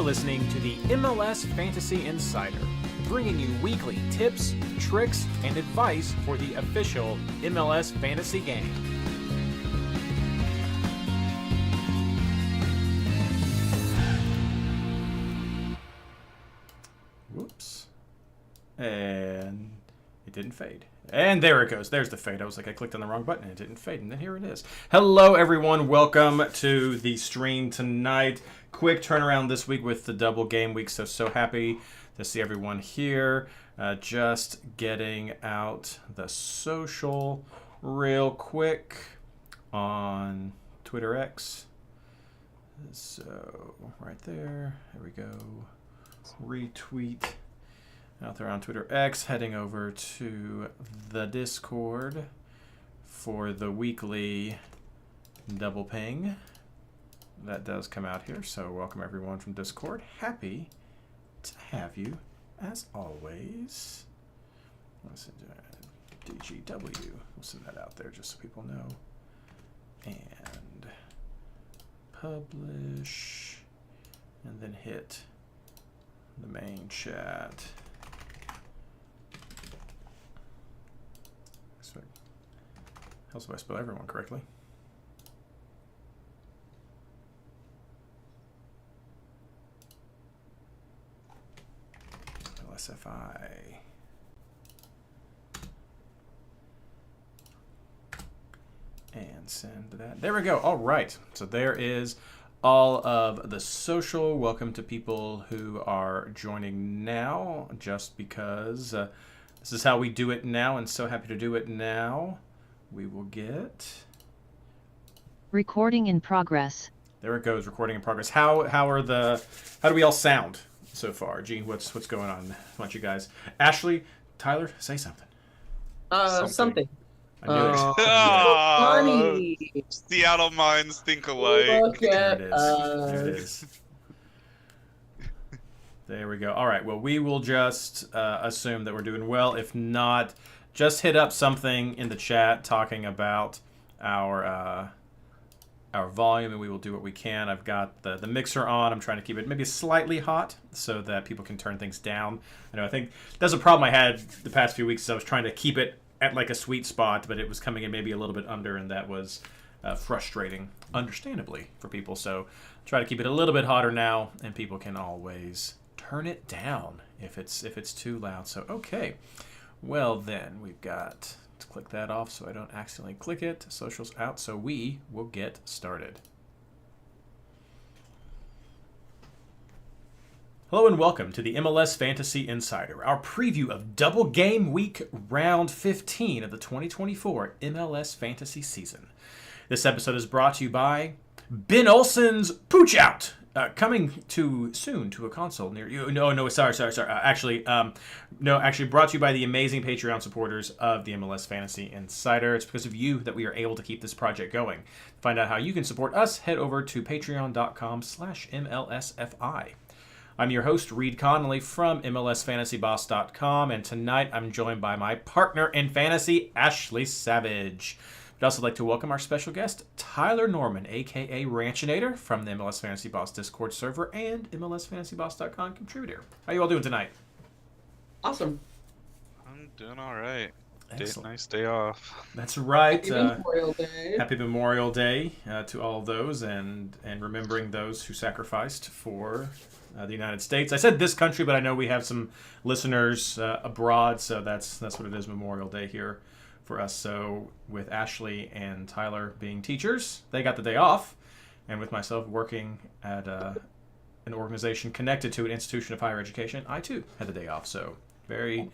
You're listening to the MLS Fantasy Insider, bringing you weekly tips, tricks, and advice for the official MLS fantasy game. Whoops. And it didn't fade. And there it goes. There's the fade. I was like, I clicked on the wrong button and it didn't fade. And then here it is. Hello, everyone. Welcome to the stream tonight. Quick turnaround this week with the double game week. So happy to see everyone here. Just getting out the social real quick on Twitter X. So right there. There we go. Retweet. Out there on Twitter X, heading over to the Discord for the weekly double ping. That does come out here, so welcome everyone from Discord. Happy to have you, as always. Let's DGW. We'll send that out there just so people know. And publish, and then hit the main chat. How do I spell everyone correctly? MLSFI. And send that. There we go. All right. So there is all of the social. Welcome to people who are joining now, just because this is how we do it now, and so happy to do it now. We will get recording in progress. There it goes, recording in progress. How do we all sound so far? Gene, what's going on? Why don't you guys? Ashley, Tyler, say something. Something. I knew it. Funny. Seattle minds think alike. Look at There it is. us. There it is. There we go. All right. Well, we will just assume that we're doing well. If not, just hit up something in the chat talking about our volume, and we will do what we can. I've got the mixer on. I'm trying to keep it maybe slightly hot so that people can turn things down. I think that's a problem I had the past few weeks. I was trying to keep it at like a sweet spot, but it was coming in maybe a little bit under, and that was frustrating, understandably, for people. So try to keep it a little bit hotter now, and people can always turn it down if it's too loud. So okay. Well, then we've got to click that off so I don't accidentally click it. Socials out, so we will get started. Hello and welcome to the MLS Fantasy Insider, our preview of Double Game Week Round 15 of the 2024 MLS Fantasy season. This episode is brought to you by Ben Olsen's Pooch Out. Coming soon to a console near you. Sorry. Actually, brought to you by the amazing Patreon supporters of the MLS Fantasy Insider. It's because of you that we are able to keep this project going. To find out how you can support us, head over to patreon.com/MLSFI. I'm your host, Reed Connolly from MLSFantasyBoss.com, and tonight I'm joined by my partner in fantasy, Ashley Savage. I'd also like to welcome our special guest, Tyler Norman, a.k.a. Ranchinator, from the MLS Fantasy Boss Discord server and MLSFantasyBoss.com contributor. How you all doing tonight? Awesome. I'm doing all right. Nice day off. That's right. Happy Memorial Day. Happy Memorial Day to all of those, and remembering those who sacrificed for the United States. I said this country, but I know we have some listeners abroad, so that's what it is, Memorial Day here for us. So with Ashley and Tyler being teachers, they got the day off, and with myself working at an organization connected to an institution of higher education, I too had the day off. So very,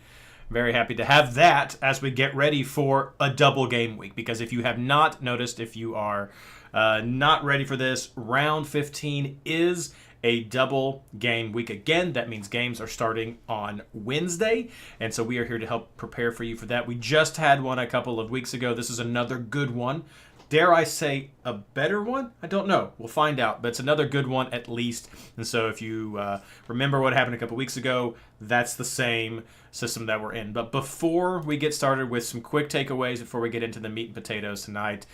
very happy to have that as we get ready for a double game week, because if you have not noticed, if you are not ready for this, round 15 is a double game week. Again, that means games are starting on Wednesday, and so we are here to help prepare for you for that. We just had one a couple of weeks ago. This is another good one. Dare I say a better one? I don't know. We'll find out, but it's another good one at least. And so if you remember what happened a couple weeks ago, that's the same system that we're in. But before we get started with some quick takeaways, before we get into the meat and potatoes tonight,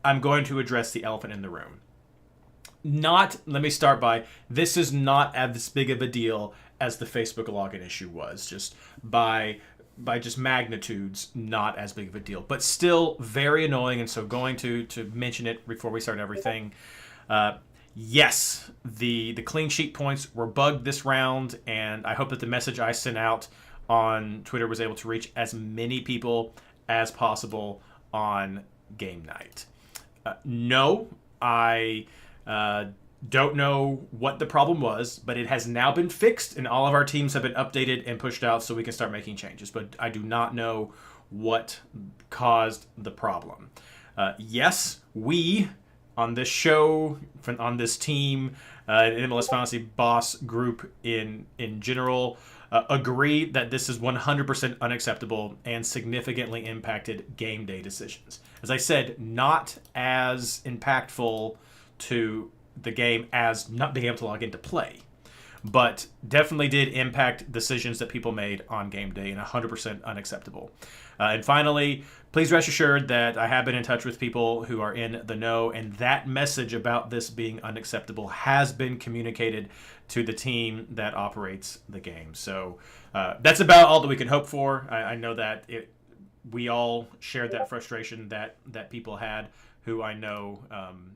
I'm going to address the elephant in the room. Let me start by, this is not as big of a deal as the Facebook login issue was. Just by just magnitudes, not as big of a deal, but still very annoying. And so going to mention it before we start everything. Yes, the clean sheet points were bugged this round, and I hope that the message I sent out on Twitter was able to reach as many people as possible on game night. No, I don't know what the problem was, but it has now been fixed, and all of our teams have been updated and pushed out so we can start making changes. But I do not know what caused the problem. Yes, we on this show, on this team, MLS Fantasy Boss group in general, agree that this is 100% unacceptable and significantly impacted game day decisions. As I said, not as impactful to the game as not being able to log into play, but definitely did impact decisions that people made on game day, and 100% unacceptable. And finally, please rest assured that I have been in touch with people who are in the know, and that message about this being unacceptable has been communicated to the team that operates the game. So that's about all that we can hope for. I know that we all shared that frustration that people had, who I know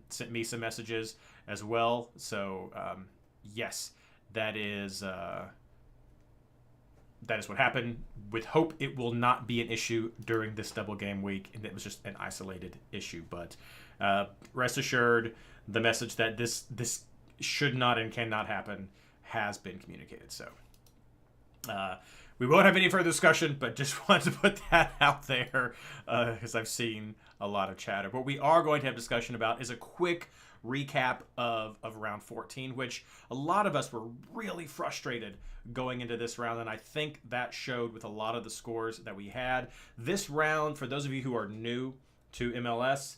sent me some messages as well. So yes, that is what happened. With hope it will not be an issue during this double game week, and it was just an isolated issue. But rest assured, the message that this should not and cannot happen has been communicated. So we won't have any further discussion, but just wanted to put that out there because I've seen a lot of chatter. What we are going to have discussion about is a quick recap of round 14, which a lot of us were really frustrated going into this round, and I think that showed with a lot of the scores that we had. This round, for those of you who are new to MLS,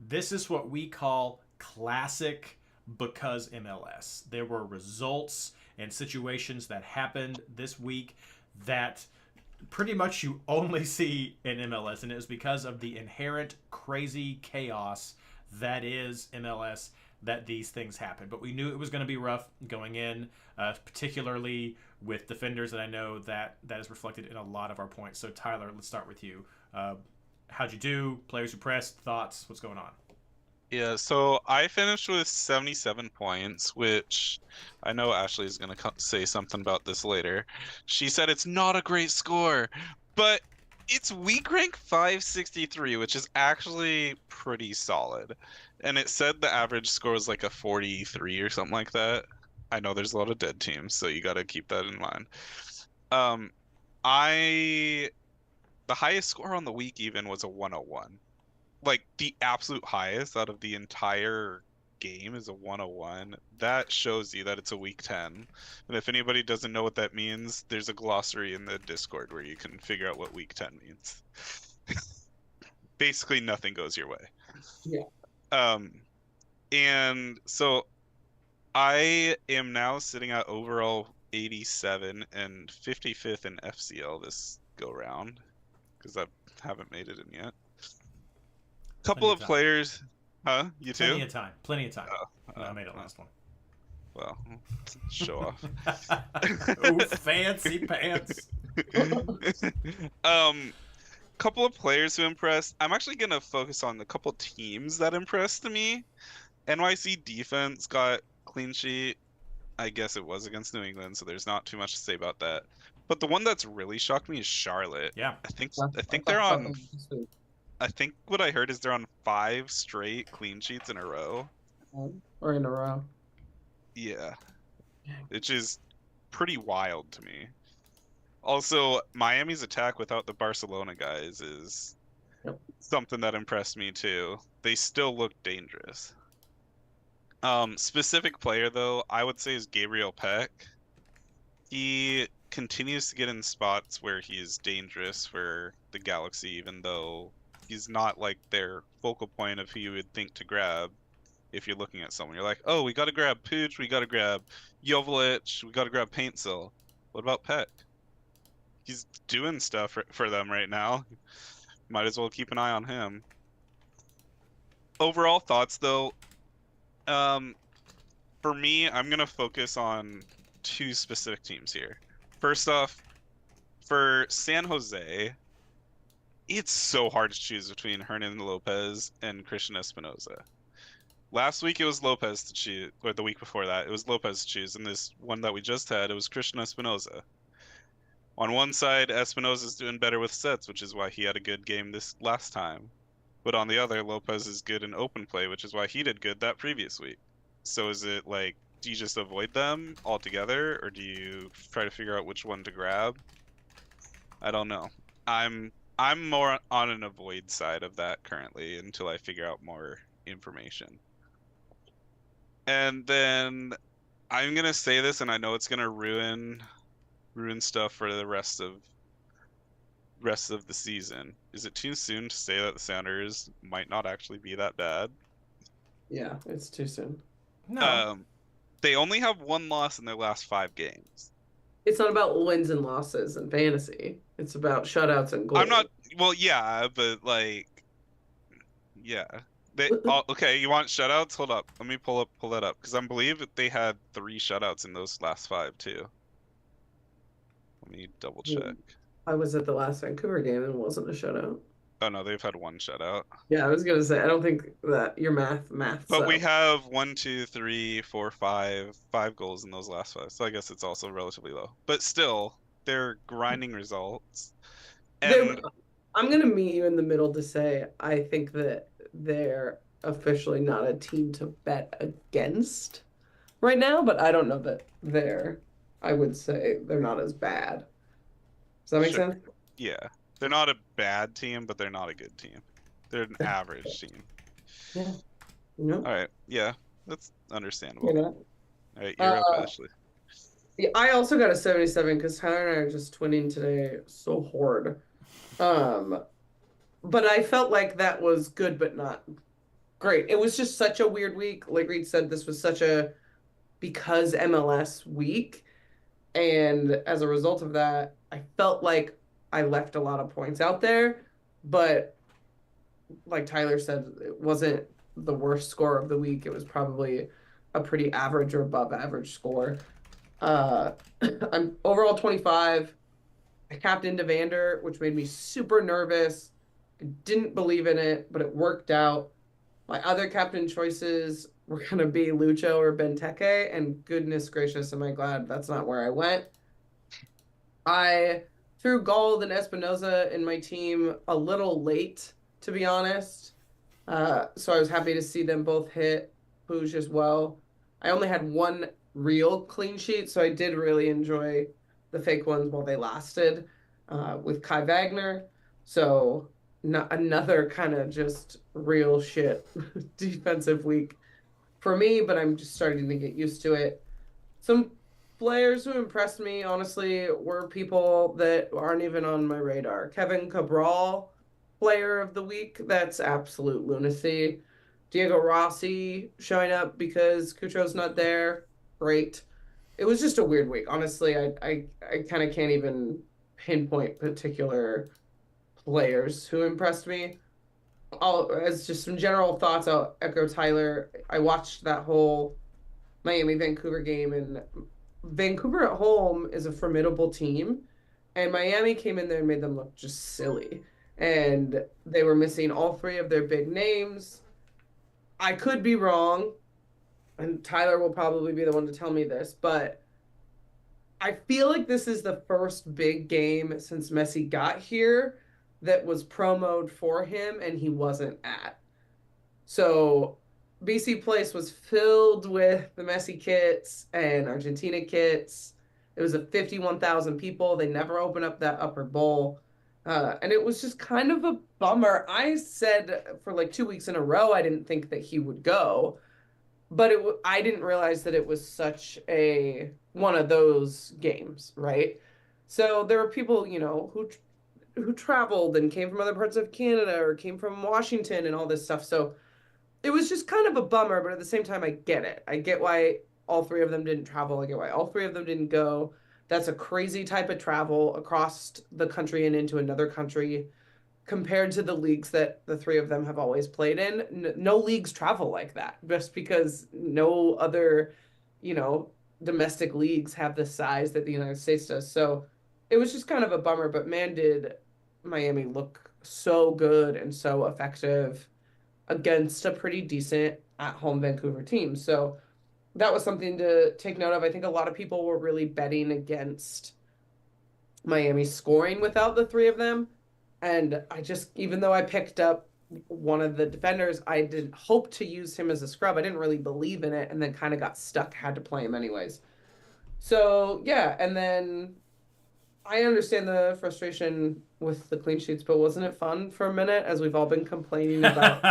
this is what we call classic because MLS. There were results and situations that happened this week that pretty much you only see in MLS, and it was because of the inherent crazy chaos that is MLS that these things happen. But we knew it was going to be rough going in, particularly with defenders, and I know that is reflected in a lot of our points. So Tyler, let's start with you. How'd you do? Players who pressed, thoughts, what's going on? Yeah, so I finished with 77 points, which I know Ashley is going to say something about this later. She said it's not a great score, but it's weak rank 563, which is actually pretty solid. And it said the average score was like a 43 or something like that. I know there's a lot of dead teams, so you got to keep that in mind. The highest score on the week even was a 101. Like the absolute highest out of the entire game is a 101. That shows you that it's a week 10. And if anybody doesn't know what that means, there's a glossary in the Discord where you can figure out what week 10 means. Basically nothing goes your way. Yeah. And so I am now sitting at overall 87 and 55th in FCL this go round because I haven't made it in yet. Couple of players, huh? You too? Plenty of time. I made it last one. Well, show off. Oh, fancy pants. Couple of players who impressed. I'm actually gonna focus on the couple teams that impressed me. NYC defense got clean sheet. I guess it was against New England, so there's not too much to say about that. But the one that's really shocked me is Charlotte. Yeah. I think they're on. I think what I heard is they're on 5 straight clean sheets in a row. Or in a row. Yeah. Which is pretty wild to me. Also, Miami's attack without the Barcelona guys is something that impressed me too. They still look dangerous. Specific player though, I would say is Gabriel Peck. He continues to get in spots where he's dangerous for the Galaxy, even though he's not like their focal point of who you would think to grab. If you're looking at someone, you're like, oh, we got to grab Pooch, we got to grab Joveljic, we got to grab Paintsil. What about Peck? He's doing stuff for them right now. Might as well keep an eye on him. Overall thoughts, though, For me, I'm gonna focus on two specific teams here. First off, for San Jose, it's so hard to choose between Hernan Lopez and Christian Espinoza. Last week it was Lopez to choose, or the week before that, it was Lopez to choose. And this one that we just had, it was Christian Espinoza. On one side, Espinoza's doing better with sets, which is why he had a good game this last time. But on the other, Lopez is good in open play, which is why he did good that previous week. So is it like, do you just avoid them altogether, or do you try to figure out which one to grab? I don't know. I'm more on an avoid side of that currently until I figure out more information. And then I'm gonna say this, and I know it's gonna ruin stuff for the rest of the season. Is it too soon to say that the Sounders might not actually be that bad? Yeah, it's too soon. No. They only have one loss in their last 5 games. It's not about wins and losses in fantasy. It's about shutouts and goals. I'm not. Well, yeah, but like, yeah. Okay, you want shutouts? Hold up. Let me pull that up because I believe that they had 3 shutouts in those last 5 too. Let me double check. I was at the last Vancouver game and it wasn't a shutout. Oh no, they've had 1 shutout. Yeah, I was gonna say I don't think that your math. But we have 1, 2, 3, 4, 5 goals in those last 5. So I guess it's also relatively low. But still, they're grinding results. And I'm gonna meet you in the middle to say I think that they're officially not a team to bet against right now, but I don't know that I would say they're not as bad. Does that make sense? Yeah. They're not a bad team, but they're not a good team. They're an average team. Yeah. No. All right. Yeah. That's understandable. Yeah. All right. You're up, Ashley. Yeah, I also got a 77 because Tyler and I are just twinning today so hard. But I felt like that was good, but not great. It was just such a weird week. Like Reed said, this was such a because MLS week. And as a result of that, I felt like I left a lot of points out there. But like Tyler said, it wasn't the worst score of the week. It was probably a pretty average or above average score. I'm overall 25. I captained Evander, which made me super nervous. I didn't believe in it, but it worked out. My other captain choices were going to be Lucho or Benteke, and goodness gracious, am I glad that's not where I went. I threw Gold and Espinoza in my team a little late, to be honest. So I was happy to see them both hit. Puig as well. I only had 1 real clean sheet, so I did really enjoy the fake ones while they lasted with Kai Wagner. So not another kind of just real shit defensive week for me, but I'm just starting to get used to it. Some players who impressed me, honestly, were people that aren't even on my radar. Kevin Cabral, player of the week. That's absolute lunacy. Diego Rossi showing up because Cutro's not there. Great. It was just a weird week. Honestly, I kind of can't even pinpoint particular players who impressed me. As just some general thoughts, I'll echo Tyler. I watched that whole Miami Vancouver game, and Vancouver at home is a formidable team, and Miami came in there and made them look just silly. And they were missing all 3 of their big names. I could be wrong, and Tyler will probably be the one to tell me this, but I feel like this is the first big game since Messi got here that was promoted for him and he wasn't at. So BC Place was filled with the Messi kits and Argentina kits. It was a 51,000 people. They never opened up that upper bowl. And it was just kind of a bummer. I said for like 2 weeks in a row, I didn't think that he would go, but I didn't realize that it was such one of those games, right? So there were people, who traveled and came from other parts of Canada or came from Washington and all this stuff. So it was just kind of a bummer, but at the same time, I get it. I get why all 3 of them didn't travel. I get why all 3 of them didn't go. That's a crazy type of travel across the country and into another country compared to the leagues that the 3 of them have always played in. No leagues travel like that just because no other domestic leagues have the size that the United States does. So it was just kind of a bummer, but man, did Miami look so good and so effective against a pretty decent at-home Vancouver team. So that was something to take note of. I think a lot of people were really betting against Miami scoring without the three of them. And I just, even though I picked up one of the defenders, I didn't hope to use him as a scrub. I didn't really believe in it and then kind of got stuck, had to play him anyways. So, yeah. And then I understand the frustration with the clean sheets, but wasn't it fun for a minute as we've all been complaining about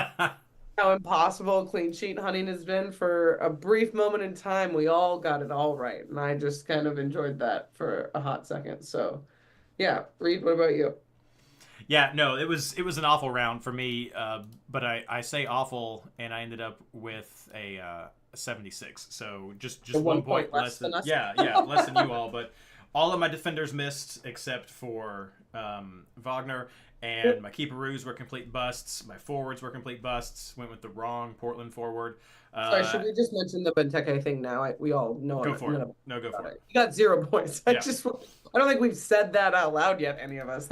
how impossible clean sheet hunting has been for a brief moment in time? We all got it all right. And I just kind of enjoyed that for a hot second. So, yeah. Reed, what about you? Yeah, no, it was an awful round for me, but I say awful, and I ended up with a 76. So just The 1 point less less than than us. yeah less than you all. But all of my defenders missed except for Wagner, and my keeperoos were complete busts. My forwards were complete busts. Went with the wrong Portland forward. Sorry, should we just mention the Benteke thing now? We all know Go for none it. of us No, go about for it. it. You got 0 points. Yeah. I don't think we've said that out loud yet, any of us.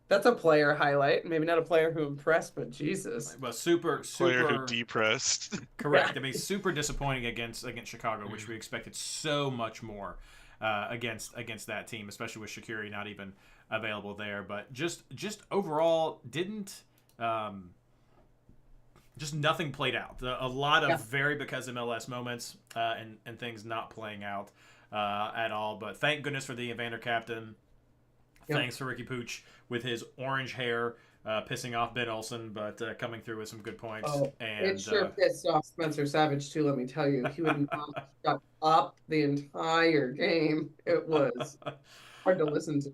That's a player highlight. Maybe not a player who impressed, but Jesus. Well, super Player who super depressed. correct. Yeah. I mean, super disappointing against Chicago, which we expected so much more against that team, especially with Shaqiri not even available there. But just overall, didn't just nothing played out. A lot of Yeah. very because MLS moments and things not playing out at all. But thank goodness for the Evander captain. Yep. Thanks for Ricky Pooch with his orange hair pissing off Ben Olsen, but coming through with some good points. Oh, And it sure pissed off Spencer Savage too, let me tell you. He would not shut up the entire game. It was hard to listen to.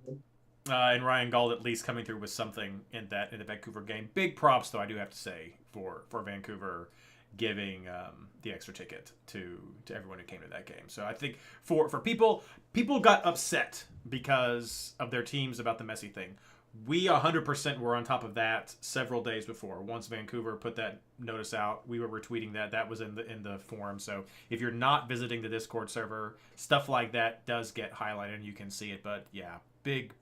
and Ryan Gauld at least coming through with something in the Vancouver game. Big props though, I do have to say for Vancouver giving the extra ticket to everyone who came to that game. So I think for people got upset because of their teams about the Messi thing. We 100% were on top of that several days before. Once Vancouver put that notice out, we were retweeting that. That was in the forum. So if you're not visiting the Discord server, stuff like that does get highlighted and you can see it. But yeah, big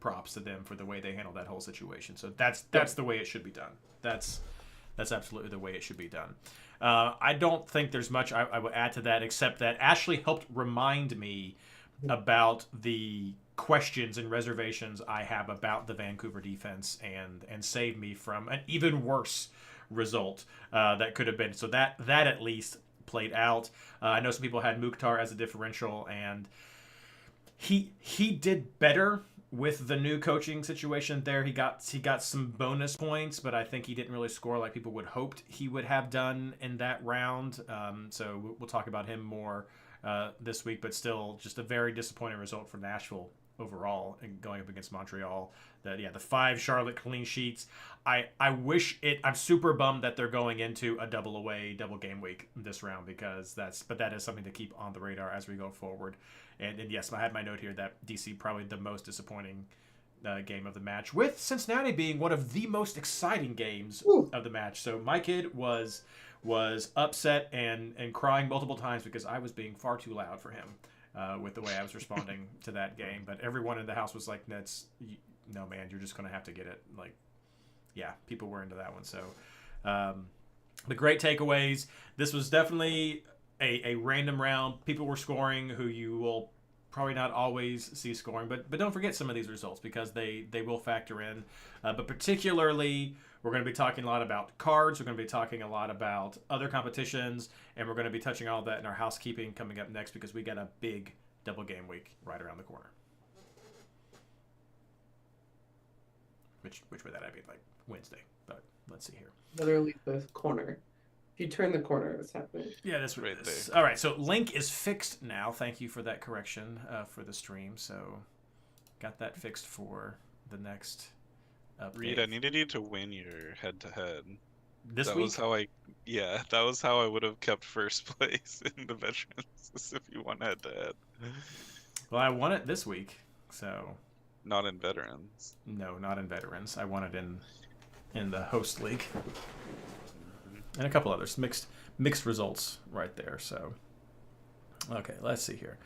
props to them for the way they handled that whole situation. So that's the way it should be done. That's absolutely the way it should be done. I don't think there's much I would add to that except that Ashley helped remind me about the questions and reservations I have about the Vancouver defense and save me from an even worse result that could have been. So that at least played out. I know some people had Mukhtar as a differential, and he did better with the new coaching situation there. He got some bonus points, but I think he didn't really score like people would hoped he would have done in that round. So we'll talk about him more this week, but still just a very disappointing result for Nashville overall and going up against Montreal. The 5 Charlotte clean sheets. I wish it. I'm super bummed that they're going into a double game week this round because that is something to keep on the radar as we go forward. And yes, I had my note here that DC probably the most disappointing game of the match, with Cincinnati being one of the most exciting games of the match. So my kid was upset and crying multiple times because I was being far too loud for him with the way I was responding to that game. But everyone in the house was like, no, man, you're just going to have to get it. Like, yeah, people were into that one. So the great takeaways. This was definitely a random round. People were scoring who you will probably not always see scoring, but don't forget some of these results because they will factor in. But particularly, we're going to be talking a lot about cards. We're going to be talking a lot about other competitions, and we're going to be touching all of that in our housekeeping coming up next because we got a big double game week right around the corner. Which would that be like Wednesday? But let's see here. Literally the corner. If you turn the corner, it's happening. Yeah, that's what Right it is. there. All right, so link is fixed now. Thank you for that correction for the stream. So got that fixed for the next update. Reed, I needed you to win your head-to-head. This That week? was how I would have kept first place in the veterans if you won head-to-head. Well, I won it this week, so Not in veterans. no, not in veterans. I won it in the host league. And a couple others. Mixed results right there, so Okay, let's see here.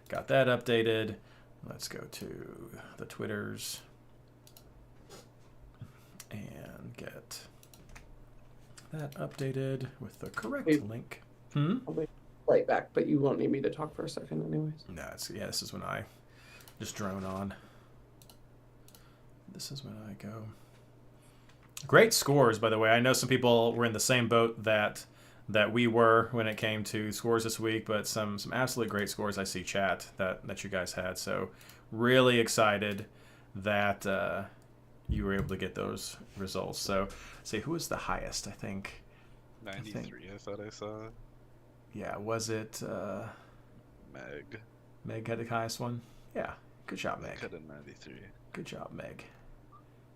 Got that updated. Let's go to the Twitters and get that updated with the correct Wait. link. I'll be right back, but you won't need me to talk for a second anyways. No, this is when I just drone on. This is when I go. Great scores, by the way. I know some people were in the same boat that we were when it came to scores this week, but some absolutely great scores I see chat that you guys had. So really excited that you were able to get those results. So see, who was the highest? I think 93, I thought I saw. Yeah, was it Meg. Meg had the highest one? Yeah. Good job, Meg. Had a 93. Good job, Meg.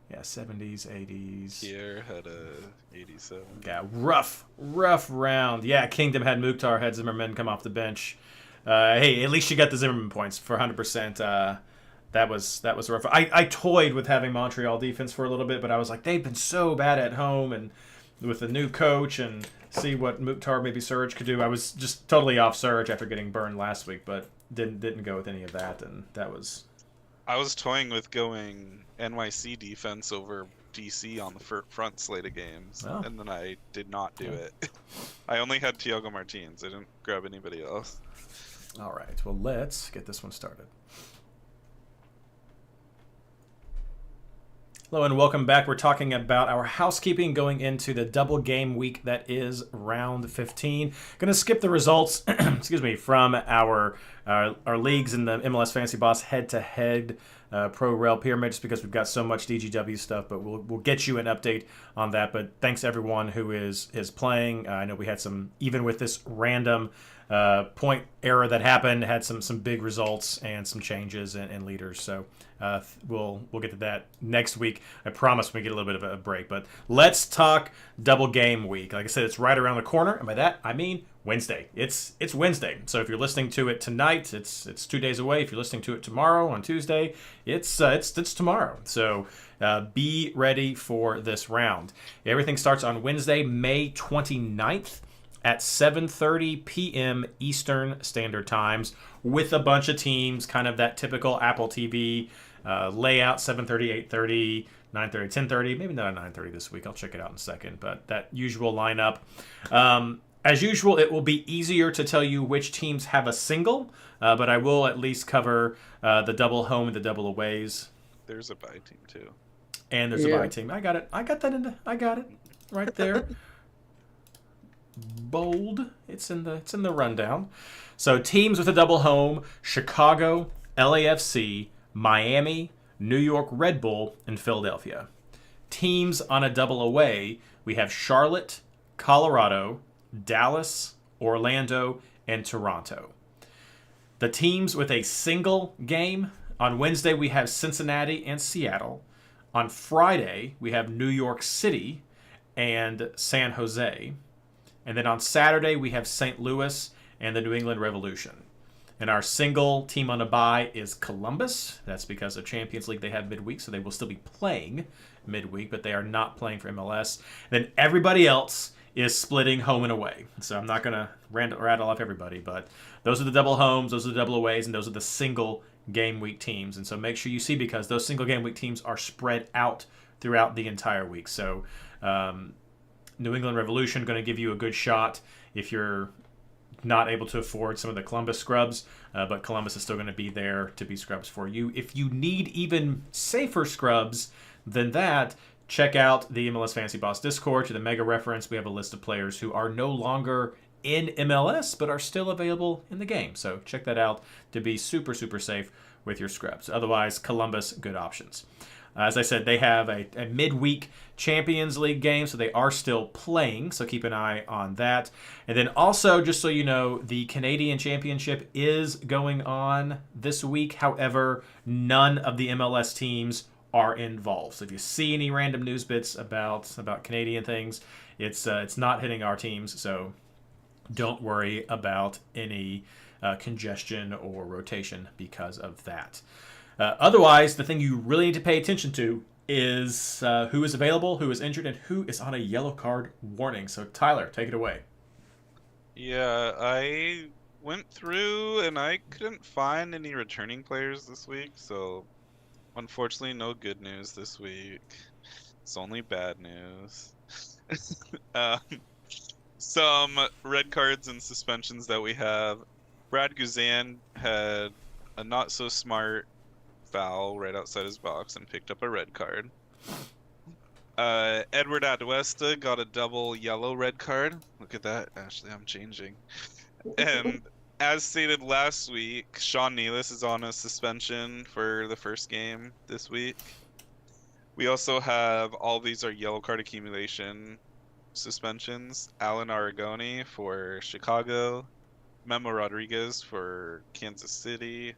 Yeah, 70s, 80s. Pierre had a 87. Yeah, rough round. Yeah, Kingdom had Mukhtar, had Zimmerman come off the bench. Hey, at least you got the Zimmerman points for 100%. That was rough. I toyed with having Montreal defense for a little bit, but I was like, they've been so bad at home, and with the new coach, and see what Mukhtar, maybe Surge could do. I was just totally off Surge after getting burned last week, but didn't go with any of that, and that was... I was toying with going NYC defense over DC on the front slate of games, Oh. and then I did not do it. I only had Thiago Martins. I didn't grab anybody else. All right, well, let's get this one started. Hello and welcome back. We're talking about our housekeeping going into the double game week that is round 15. Going to skip the results, excuse me, from our leagues in the MLS Fantasy Boss head-to-head Pro Rel Pyramid, just because we've got so much DGW stuff, but we'll get you an update on that. But thanks everyone who is playing. I know we had some, even with this random point error that happened, had some big results and some changes in leaders. So we'll get to that next week. I promise when we get a little bit of a break. But let's talk double game week. Like I said, it's right around the corner, and by that I mean Wednesday. It's Wednesday. So if you're listening to it tonight, it's 2 days away. If you're listening to it tomorrow on Tuesday, it's tomorrow. So be ready for this round. Everything starts on Wednesday, May 29th. At 7:30 p.m. Eastern Standard Times, with a bunch of teams, kind of that typical Apple TV layout, 7:30, 8:30, 9:30, 10:30, maybe not at 9:30 this week. I'll check it out in a second, but that usual lineup. As usual, it will be easier to tell you which teams have a single, but I will at least cover the double home and the double aways. There's a bye team too. And there's a bye team. I got it. I got it right there. Bold. It's in the rundown. So teams with a double home: Chicago, LAFC, Miami, New York Red Bull, and Philadelphia. Teams on a double away: we have Charlotte, Colorado, Dallas, Orlando, and Toronto. The teams with a single game: on Wednesday we have Cincinnati and Seattle. On Friday we have New York City and San Jose. And then on Saturday, we have St. Louis and the New England Revolution. And our single team on a bye is Columbus. That's because of Champions League they have midweek, so they will still be playing midweek, but they are not playing for MLS. And then everybody else is splitting home and away. So I'm not going to rattle off everybody, but those are the double homes, those are the double aways, and those are the single game week teams. And so make sure you see, because those single game week teams are spread out throughout the entire week. So New England Revolution going to give you a good shot if you're not able to afford some of the Columbus scrubs, but Columbus is still going to be there to be scrubs for you. If you need even safer scrubs than that, check out the MLS Fantasy Boss Discord. To the mega reference, we have a list of players who are no longer in MLS but are still available in the game. So check that out to be super, super safe with your scrubs. Otherwise, Columbus, good options. As I said, they have a midweek Champions League game, so they are still playing, so keep an eye on that. And then also, just so you know, the Canadian Championship is going on this week. However, none of the MLS teams are involved. So if you see any random news bits about Canadian things, it's not hitting our teams, so don't worry about any congestion or rotation because of that. Otherwise, the thing you really need to pay attention to is who is available, who is injured, and who is on a yellow card warning. So, Tyler, take it away. Yeah, I went through and I couldn't find any returning players this week, so unfortunately no good news this week. It's only bad news. um, some red cards and suspensions that we have. Brad Guzan had a not so smart foul right outside his box and picked up a red card. Edward Atuesta got a double yellow red card. Look at that, Ashley, I'm changing. And as stated last week, Sean Nealis is on a suspension for the first game this week. We also have, all these are yellow card accumulation suspensions. Alan Aragoni for Chicago, Memo Rodriguez for Kansas City,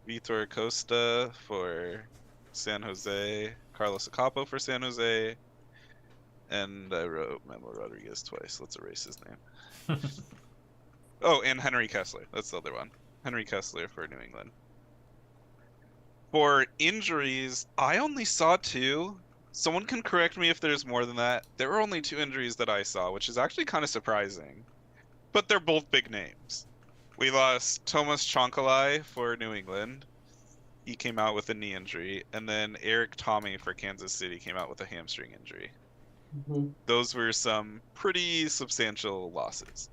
Vitor Acosta for San Jose, Carlos Acapo for San Jose, and I wrote Memo Rodriguez twice. Let's erase his name. Oh, and Henry Kessler. That's the other one. Henry Kessler for New England. For injuries, I only saw 2. Someone can correct me if there's more than that. There were only 2 injuries that I saw, which is actually kind of surprising. But they're both big names. We lost Thomas Chonkalai for New England. He came out with a knee injury. And then Eric Tommy for Kansas City came out with a hamstring injury. Mhm. Those were some pretty substantial losses.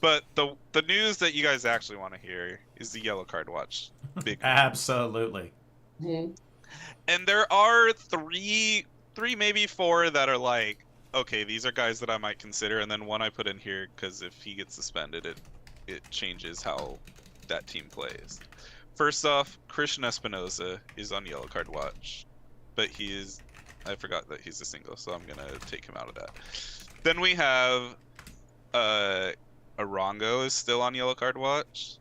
But the news that you guys actually want to hear is the yellow card watch. Big news. Absolutely. Mhm. And there are three, maybe 4 that are like, okay, these are guys that I might consider, and then one I put in here because if he gets suspended, it changes how that team plays. First off, Christian Espinoza is on yellow card watch, but I forgot that he's a single, so I'm gonna take him out of that. Then we have Arango is still on yellow card watch.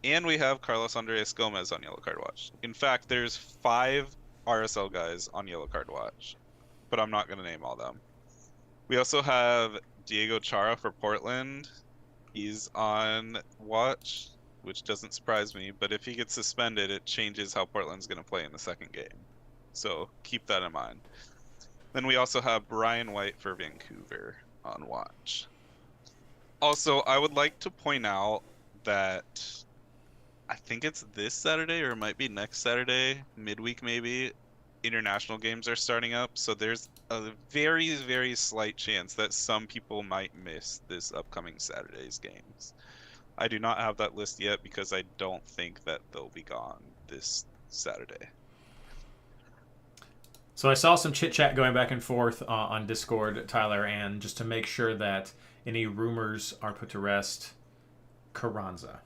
And we have Carlos Andres Gomez on yellow card watch. In fact, there's 5 RSL guys on yellow card watch, but I'm not going to name all them. We also have Diego Chara for Portland. He's on watch, which doesn't surprise me, but if he gets suspended, it changes how Portland's going to play in the second game. So keep that in mind. Then we also have Brian White for Vancouver on watch. Also, I would like to point out that I think it's this Saturday or it might be next Saturday, midweek maybe, international games are starting up. So there's a very, very slight chance that some people might miss this upcoming Saturday's games. I do not have that list yet because I don't think that they'll be gone this Saturday. So I saw some chit-chat going back and forth on Discord, Tyler, and just to make sure that any rumors are put to rest, Carranza.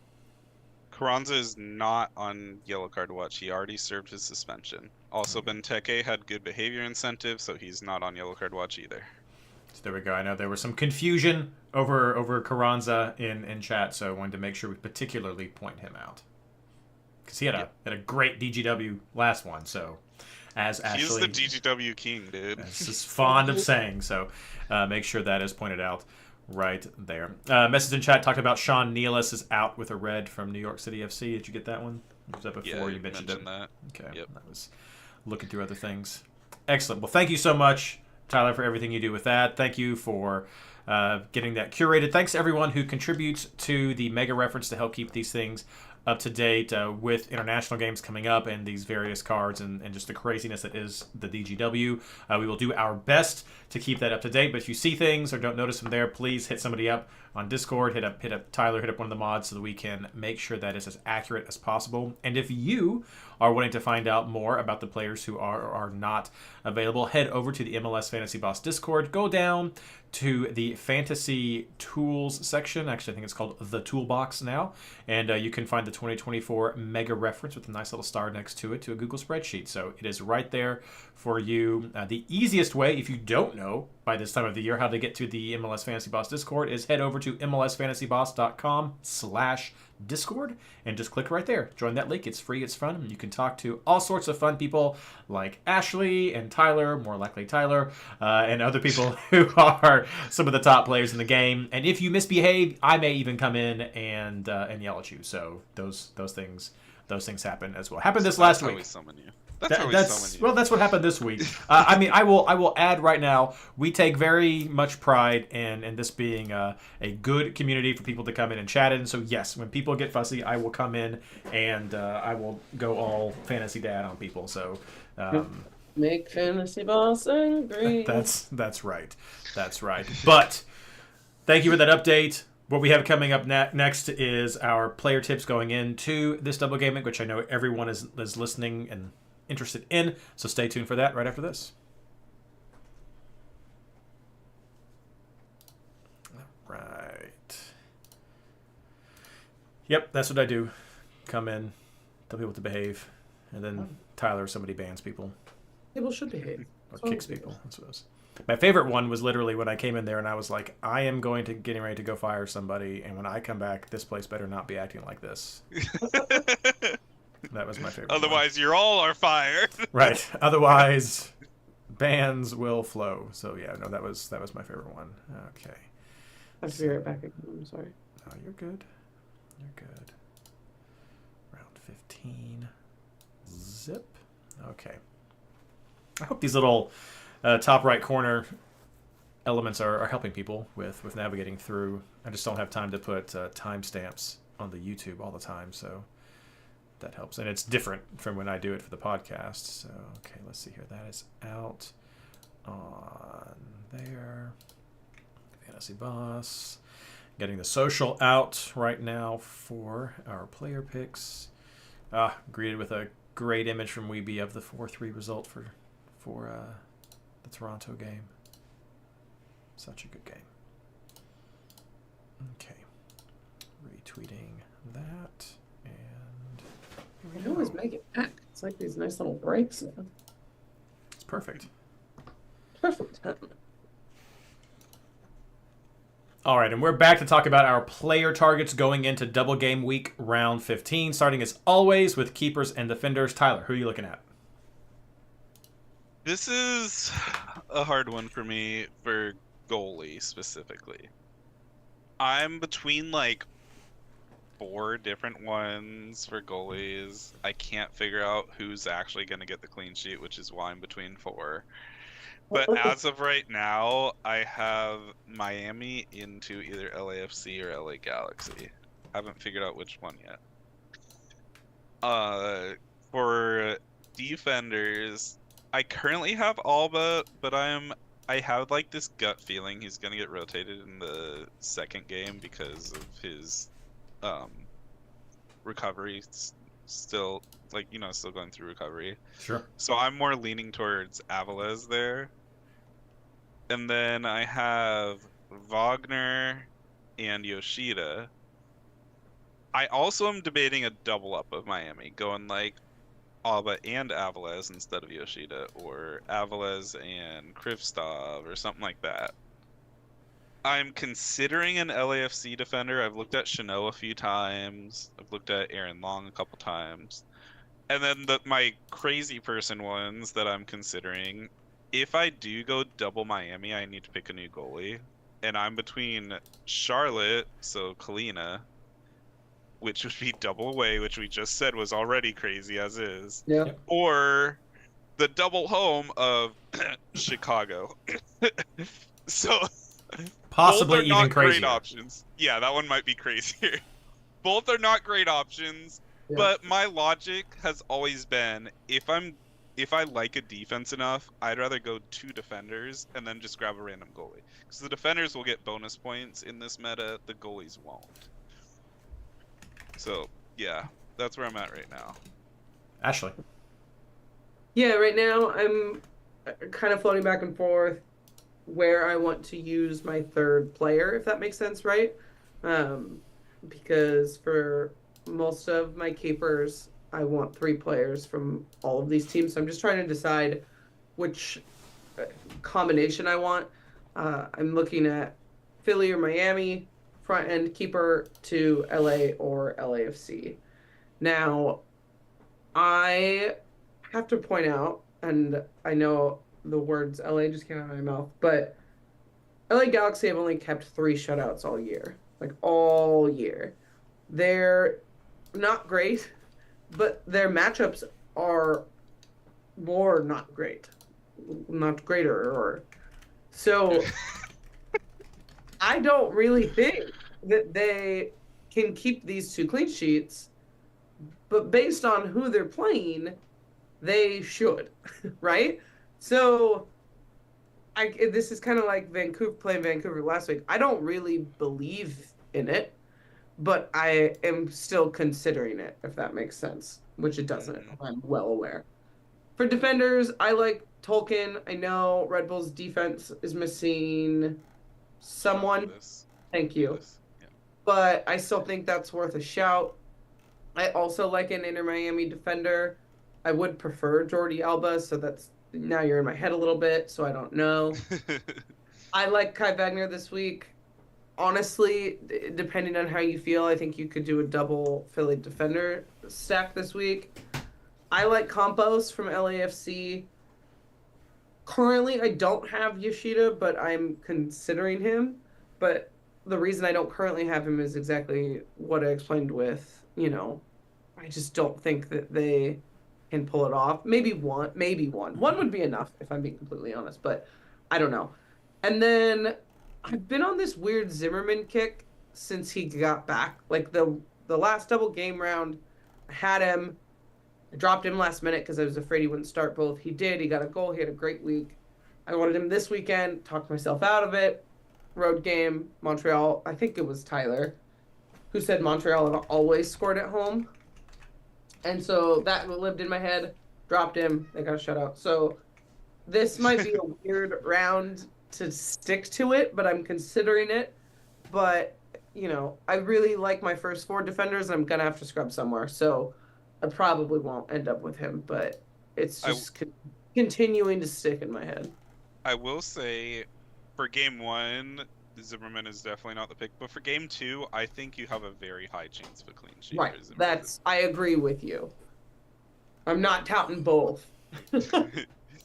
Carranza is not on yellow card watch. He already served his suspension. Also, Benteke had good behavior incentive, so he's not on yellow card watch either. So there we go. I know there was some confusion over Carranza in chat, so I wanted to make sure we particularly point him out. Because he had a great DGW last one, so as Ashley... He's the DGW king, dude. This is fond of saying, so make sure that is pointed out right there. Message in chat talking about Sean Nealis is out with a red from New York City FC. Did you get that one? Was that before you mentioned it? That. Okay. Yep. I was looking through other things. Excellent. Well, thank you so much, Tyler, for everything you do with that. Thank you for getting that curated. Thanks to everyone who contributes to the Mega Reference to help keep these things up to date with international games coming up and these various cards and just the craziness that is the DGW. We will do our best to keep that up to date, but if you see things or don't notice them there, please hit somebody up on Discord, hit up Tyler, hit up one of the mods so that we can make sure that is as accurate as possible. And if you are wanting to find out more about the players who are or are not available, head over to the MLS Fantasy Boss Discord, go down to the Fantasy Tools section. Actually, I think it's called the Toolbox now. And you can find the 2024 Mega Reference with a nice little star next to it to a Google spreadsheet. So it is right there for you. The easiest way, if you don't know by this time of the year how to get to the MLS Fantasy Boss Discord, is head over to mlsfantasyboss.com/Discord and just click right there. Join that link. It's free. It's fun. And you can talk to all sorts of fun people like Ashley and Tyler, more likely Tyler, and other people who are some of the top players in the game. And if you misbehave, I may even come in and yell at you. So those things happen as well. Happened this last week. Summon you. That's always That's so many. well. That's what happened this week. I mean, I will add right now. We take very much pride in this being a good community for people to come in and chat in. So yes, when people get fussy, I will come in and I will go all fantasy dad on people. So Make fantasy boss angry. that's right. That's right. But thank you for that update. What we have coming up next is our player tips going into this double game week, which I know everyone is listening and interested in. So stay tuned for that right after this. All right. Yep, that's what I do. Come in, tell people to behave, and then Tyler or somebody bans people People should behave. or kicks people. That's what it was. My favorite one was literally when I came in there and I was like, I am getting ready to go fire somebody, and when I come back, this place better not be acting like this. That was my favorite. Otherwise, you're all are fired. Right. Otherwise, bans will flow. So yeah, no, that was my favorite one. Okay. I have to be right back again. I'm sorry. No, you're good. You're good. Round 15. Zip. Okay. I hope these little top right corner elements are helping people with navigating through. I just don't have time to put timestamps on the YouTube all the time, so that helps. And it's different from when I do it for the podcast. So, okay, let's see here. That is out on there. Fantasy Boss. Getting the social out right now for our player picks. Greeted with a great image from Weeby of the 4-3 result for the Toronto game. Such a good game. Okay. Retweeting that. And I always make it back. It's like these nice little breaks. it's perfect. Perfect. All right, and we're back to talk about our player targets going into double game week round 15, starting as always with keepers and defenders. Tyler, who are you looking at? This is a hard one for me for goalie specifically. I'm between like 4 different ones for goalies. I can't figure out who's actually going to get the clean sheet, which is why I'm between 4. But as of right now, I have Miami into either LAFC or LA Galaxy. Haven't figured out which one yet. For defenders, I currently have Alba, but I have like this gut feeling he's gonna get rotated in the second game because of his recovery. Still, like, still going through recovery. Sure. So I'm more leaning towards Aviles there. And then I have Wagner and Yoshida. I also am debating a double up of Miami, going like Alba and Aviles instead of Yoshida, or Aviles and Krivstov, or something like that. I'm considering an LAFC defender. I've looked at Chanot a few times. I've looked at Aaron Long a couple times. And then my crazy person ones that I'm considering, if I do go double Miami, I need to pick a new goalie. And I'm between Charlotte, so Kalina, which would be double away, which we just said was already crazy as is. Yeah. Or the double home of Chicago. So Possibly both are even not crazier. great options. Yeah, that one might be crazier. Both are not great options, Yeah. but my logic has always been if I like a defense enough, I'd rather go 2 defenders and then just grab a random goalie. Because the defenders will get bonus points in this meta, the goalies won't. So, yeah, that's where I'm at right now. Ashley. Yeah, right now I'm kind of floating back and forth where I want to use my third player, if that makes sense, right? Because for most of my keepers, I want 3 players from all of these teams. So I'm just trying to decide which combination I want. I'm looking at Philly or Miami, front end keeper, to LA or LAFC. Now, I have to point out, and I know the words LA just came out of my mouth, but LA Galaxy have only kept 3 shutouts all year. Like, all year. They're not great, but their matchups are more not great, not greater, or so. I don't really think that they can keep these two clean sheets, but based on who they're playing, they should, right? So this is kind of like Vancouver playing Vancouver last week. I don't really believe in it, but I am still considering it, if that makes sense, which it doesn't. Mhm. I'm well aware. For defenders, I like Tolkien. I know Red Bull's defense is missing someone. Udis. Thank you. Udis. Yeah. But I still think that's worth a shout. I also like an Inter Miami defender. I would prefer Jordi Alba, so that's now you're in my head a little bit, so I don't know. I like Kai Wagner this week. Honestly, depending on how you feel, I think you could do a double Philly defender stack this week. I like Campos from LAFC. Currently, I don't have Yoshida, but I'm considering him. But the reason I don't currently have him is exactly what I explained with, I just don't think that they can pull it off. Maybe one, maybe one. One would be enough if I'm being completely honest, but I don't know. And then I've been on this weird Zimmerman kick since he got back. Like the last double game round, I had him. I dropped him last minute because I was afraid he wouldn't start both. He did. He got a goal. He had a great week. I wanted him this weekend. Talked myself out of it. Road game, Montreal. I think it was Tyler who said Montreal had always scored at home. And so that lived in my head. Dropped him. They got a shutout. So this might be a weird round to stick to it, but I'm considering it. But, I really like my first four defenders, and I'm going to have to scrub somewhere. So I probably won't end up with him, but it's just continuing to stick in my head. I will say, for game one, Zimmerman is definitely not the pick. But for game two, I think you have a very high chance of a clean sheet. Right. for Zimmerman. I agree with you. I'm not touting both.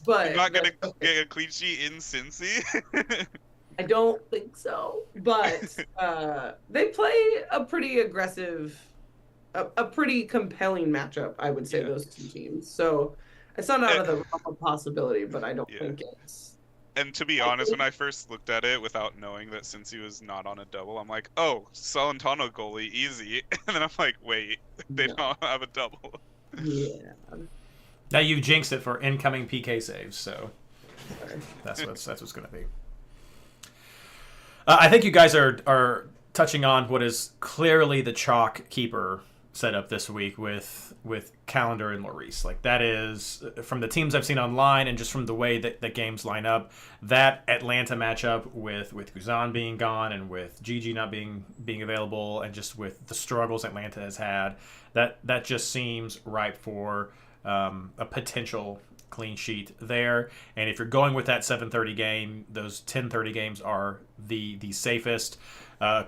But You're not gonna get a clean sheet in Cincy. I don't think so. But they play a pretty aggressive, a pretty compelling matchup, I would say, Yeah. those two teams. So it's not out of the realm of possibility, but I don't Yeah. think it's. And to be honest, when I first looked at it without knowing that Cincy was not on a double, I'm like, oh, Salentano goalie, easy. And then I'm like, wait, they No. don't have a double. Yeah. Now you've jinxed it for incoming PK saves, so Sorry. that's what's going to be. I think you guys are touching on what is clearly the chalk keeper setup this week with Calendar and Lloris. Like, that is, from the teams I've seen online and just from the way that the games line up, that Atlanta matchup with Guzan being gone and with Gigi not being available, and just with the struggles Atlanta has had, that just seems ripe for a potential clean sheet there. And if you're going with that 7:30 game, those 10:30 games are the safest.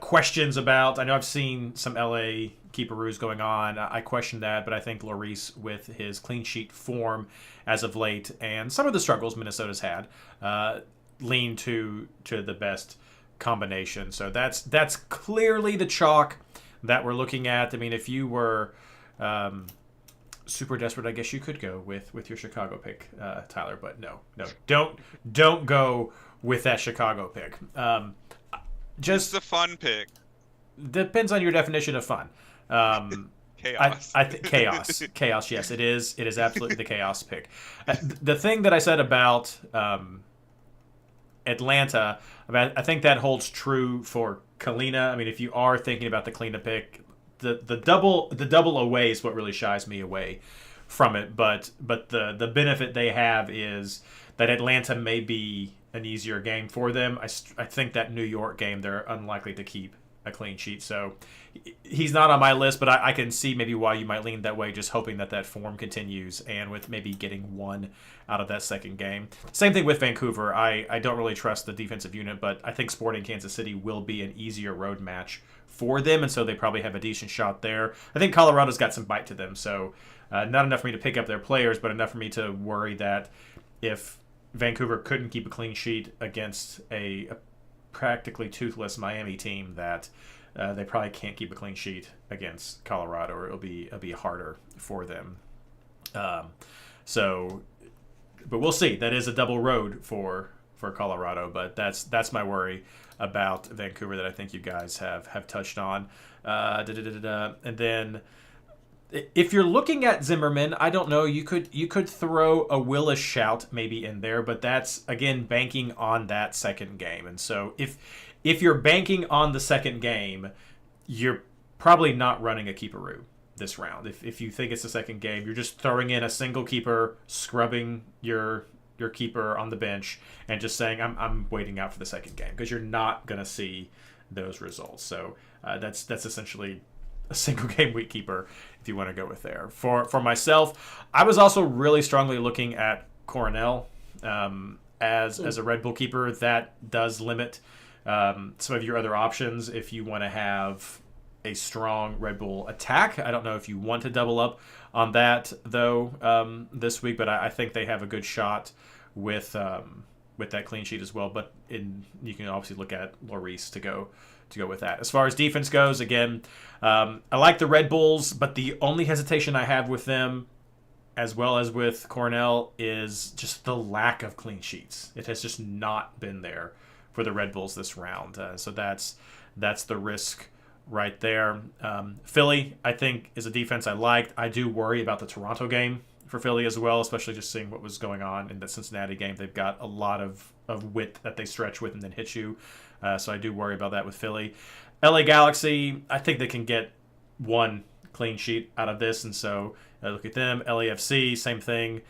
Questions about, I know I've seen some LA keeperoos going on. I question that, but I think Lloris, with his clean sheet form as of late and some of the struggles Minnesota's had, lean to the best combination. So that's clearly the chalk that we're looking at. I mean, if you were super desperate, I guess you could go with your Chicago pick, Tyler. But no, don't go with that Chicago pick. Just a fun pick. Depends on your definition of fun. Chaos. I think chaos. Yes, it is. It is absolutely the chaos pick. The thing that I said about Atlanta, I think that holds true for Kalina. I mean, if you are thinking about the Kalina pick, the double away is what really shies me away from it. But the benefit they have is that Atlanta may be an easier game for them. I think that New York game, they're unlikely to keep a clean sheet. So he's not on my list, but I can see maybe why you might lean that way, just hoping that form continues, and with maybe getting one out of that second game. Same thing with Vancouver. I don't really trust the defensive unit, but I think Sporting Kansas City will be an easier road match for them, and so they probably have a decent shot there. I think Colorado's got some bite to them, so not enough for me to pick up their players, but enough for me to worry that if Vancouver couldn't keep a clean sheet against a practically toothless Miami team, that they probably can't keep a clean sheet against Colorado, or it'll be harder for them. So but we'll see. That is a double road for Colorado, but that's my worry about Vancouver that I think you guys have touched on. And then if you're looking at Zimmerman, I don't know. You could throw a Willis shout maybe in there, but that's again banking on that second game. And so if you're banking on the second game, you're probably not running a keeperoo this round. If you think it's the second game, you're just throwing in a single keeper, scrubbing your keeper on the bench, and just saying I'm waiting out for the second game because you're not gonna see those results. So that's essentially a single game week keeper if you want to go with there. For myself, I was also really strongly looking at Coronel as a Red Bull keeper. That does limit some of your other options if you want to have a strong Red Bull attack. I don't know if you want to double up on that though this week, but I think they have a good shot with that clean sheet as well. But you can obviously look at Lloris to go with that. As far as defense goes, again, I like the Red Bulls, but the only hesitation I have with them, as well as with Cornell, is just the lack of clean sheets. It has just not been there for the Red Bulls this round. So that's the risk right there. Philly, I think, is a defense I liked. I do worry about the Toronto game for Philly as well, especially just seeing what was going on in the Cincinnati game. They've got a lot of width that they stretch with and then hit you. So I do worry about that with Philly. LA Galaxy, I think they can get one clean sheet out of this, and so I look at them. LAFC, same thing.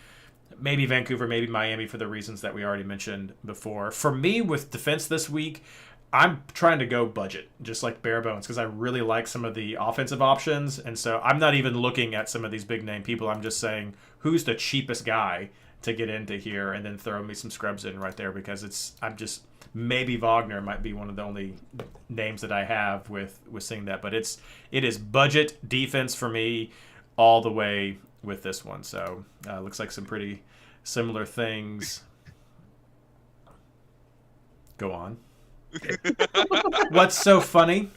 Maybe Vancouver, maybe Miami for the reasons that we already mentioned before. For me, with defense this week, I'm trying to go budget, just like bare bones, because I really like some of the offensive options, and so I'm not even looking at some of these big name people. I'm just saying who's the cheapest guy to get into here, and then throw me some scrubs in right there, because maybe Wagner might be one of the only names that I have with seeing that, but it is budget defense for me all the way with this one. So looks like some pretty similar things. Go on. What's so funny?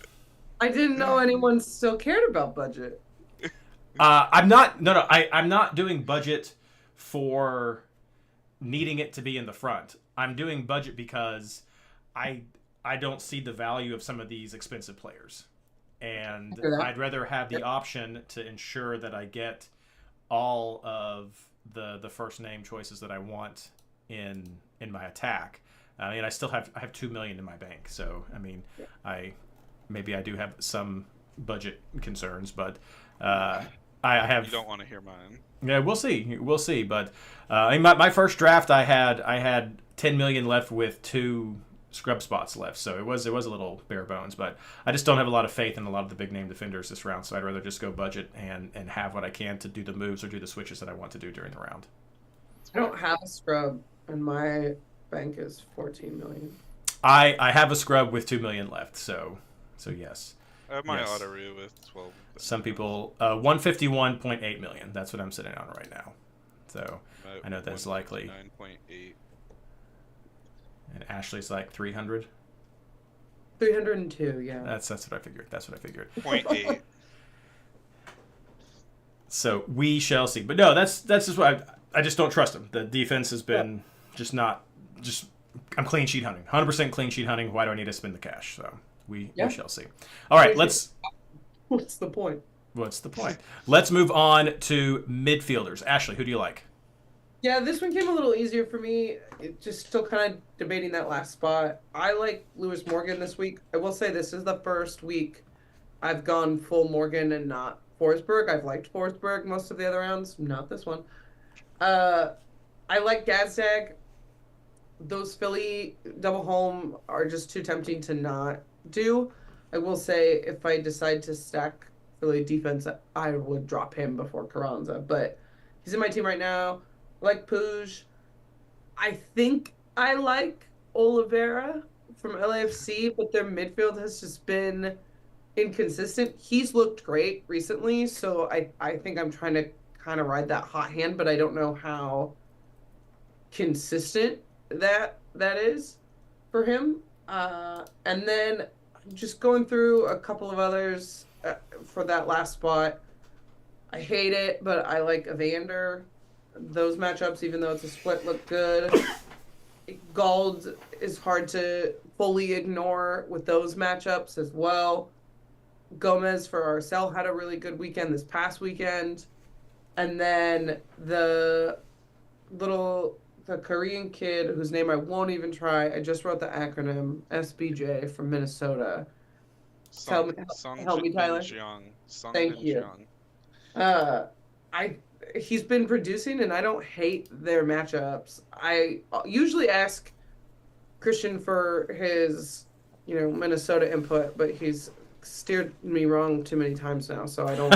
I didn't know anyone still cared about budget. I'm not doing budget for needing it to be in the front. I'm doing budget because I don't see the value of some of these expensive players, and I'd rather have the option to ensure that I get all of the first name choices that I want in my attack. And I still have $2 million in my bank, so I mean, I do have some budget concerns, but I have. You don't want to hear mine. Yeah, we'll see. But in my first draft, I had 10 million left with 2 scrub spots left, so it was a little bare bones. But I just don't have a lot of faith in a lot of the big name defenders this round, so I'd rather just go budget and have what I can to do the moves or do the switches that I want to do during the round. I don't have a scrub, and my bank is 14 million. I have a scrub with 2 million left, so yes. I have my Otteru with 12. Some people 151.8 million. That's what I'm sitting on right now. So I know that's likely. 9.8. And Ashley's like 300. 302, yeah. That's what I figured. 0.8. So we shall see. But no, that's just what I just don't trust him. The defense has been I'm clean sheet hunting. 100% clean sheet hunting. Why do I need to spend the cash? So we shall see. All right, let's. What's the point? Let's move on to midfielders. Ashley, who do you like? Yeah, this one came a little easier for me. Just still kind of debating that last spot. I like Lewis Morgan this week. I will say this is the first week I've gone full Morgan and not Forsberg. I've liked Forsberg most of the other rounds, not this one. I like Gazdag. Those Philly double home are just too tempting to not do. I will say if I decide to stack Philly defense, I would drop him before Carranza. But he's in my team right now. I like Puig. I think I like Oliveira from LAFC, but their midfield has just been inconsistent. He's looked great recently, so I think I'm trying to kind of ride that hot hand, but I don't know how consistent that is for him. And then just going through a couple of others for that last spot. I hate it, but I like Evander. those matchups, even though it's a split, look good. Gald is hard to fully ignore with those matchups as well. Gomez for Arcel had a really good weekend this past weekend. And then the Korean kid whose name I won't even try, I just wrote the acronym, SBJ from Minnesota. Song, Help me, Tyler. Thank you. I he's been producing, and I don't hate their matchups. I usually ask Christian for his, Minnesota input, but he's steered me wrong too many times now, so I don't.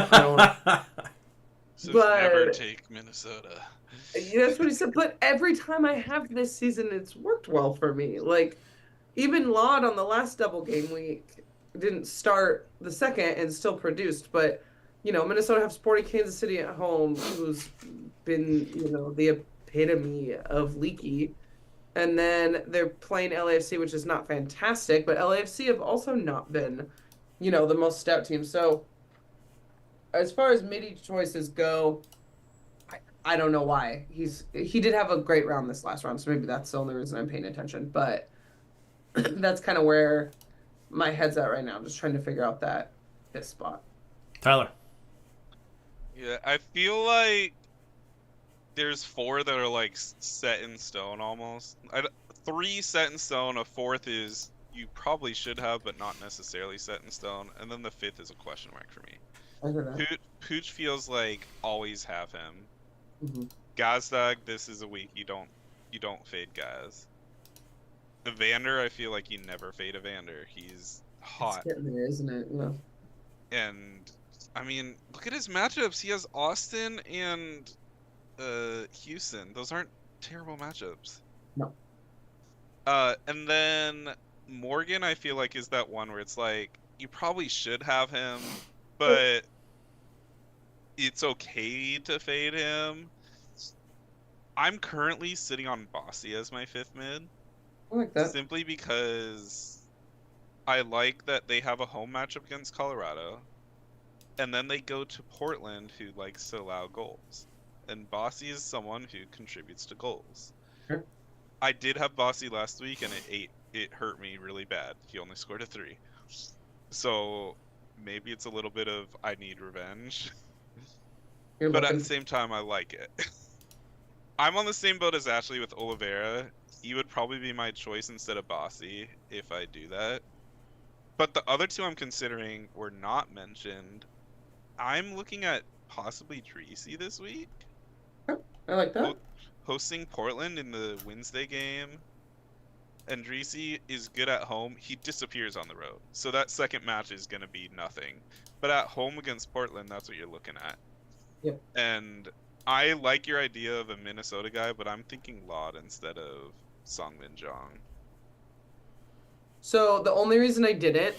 So But never take Minnesota. that's what he said. But every time I have this season, it's worked well for me. Like, even Laud on the last double game week didn't start the second and still produced. But, Minnesota have Sporting Kansas City at home, who's been, the epitome of leaky. And then they're playing LAFC, which is not fantastic. But LAFC have also not been, the most stout team. So, as far as MIDI choices go, I don't know why. He did have a great round this last round, so maybe that's the only reason I'm paying attention. But that's kind of where my head's at right now. I'm just trying to figure out this spot. Tyler. Yeah, I feel like there's 4 that are like set in stone almost. 3 set in stone. A 4th is you probably should have, but not necessarily set in stone. And then the 5th is a question mark for me. I hear that. Pooch feels like always have him. Mm-hmm. Gazdag, this is a week you don't fade Gaz. Evander, I feel like you never fade Evander. He's hot. It's getting there, isn't it? Yeah. And I mean, look at his matchups. He has Austin and Houston. Those aren't terrible matchups. No. And then Morgan, I feel like is that one where it's like you probably should have him, but it's okay to fade him. I'm currently sitting on Bossy as my 5th mid. I like that. Simply because I like that they have a home matchup against Colorado. And then they go to Portland, who likes to allow goals. And Bossy is someone who contributes to goals. Sure. I did have Bossy last week, and it hurt me really bad. He only scored a 3. So maybe it's a little bit of I need revenge. But at the same time, I like it. I'm on the same boat as Ashley with Oliveira. He would probably be my choice instead of Bossy if I do that. But the other 2 I'm considering were not mentioned. I'm looking at possibly Dreesy this week. I like that. Hosting Portland in the Wednesday game. And Dreesy is good at home. He disappears on the road. So that second match is going to be nothing. But at home against Portland, that's what you're looking at. Yep. And I like your idea of a Minnesota guy, but I'm thinking Laud instead of Songmin Jong. So the only reason I didn't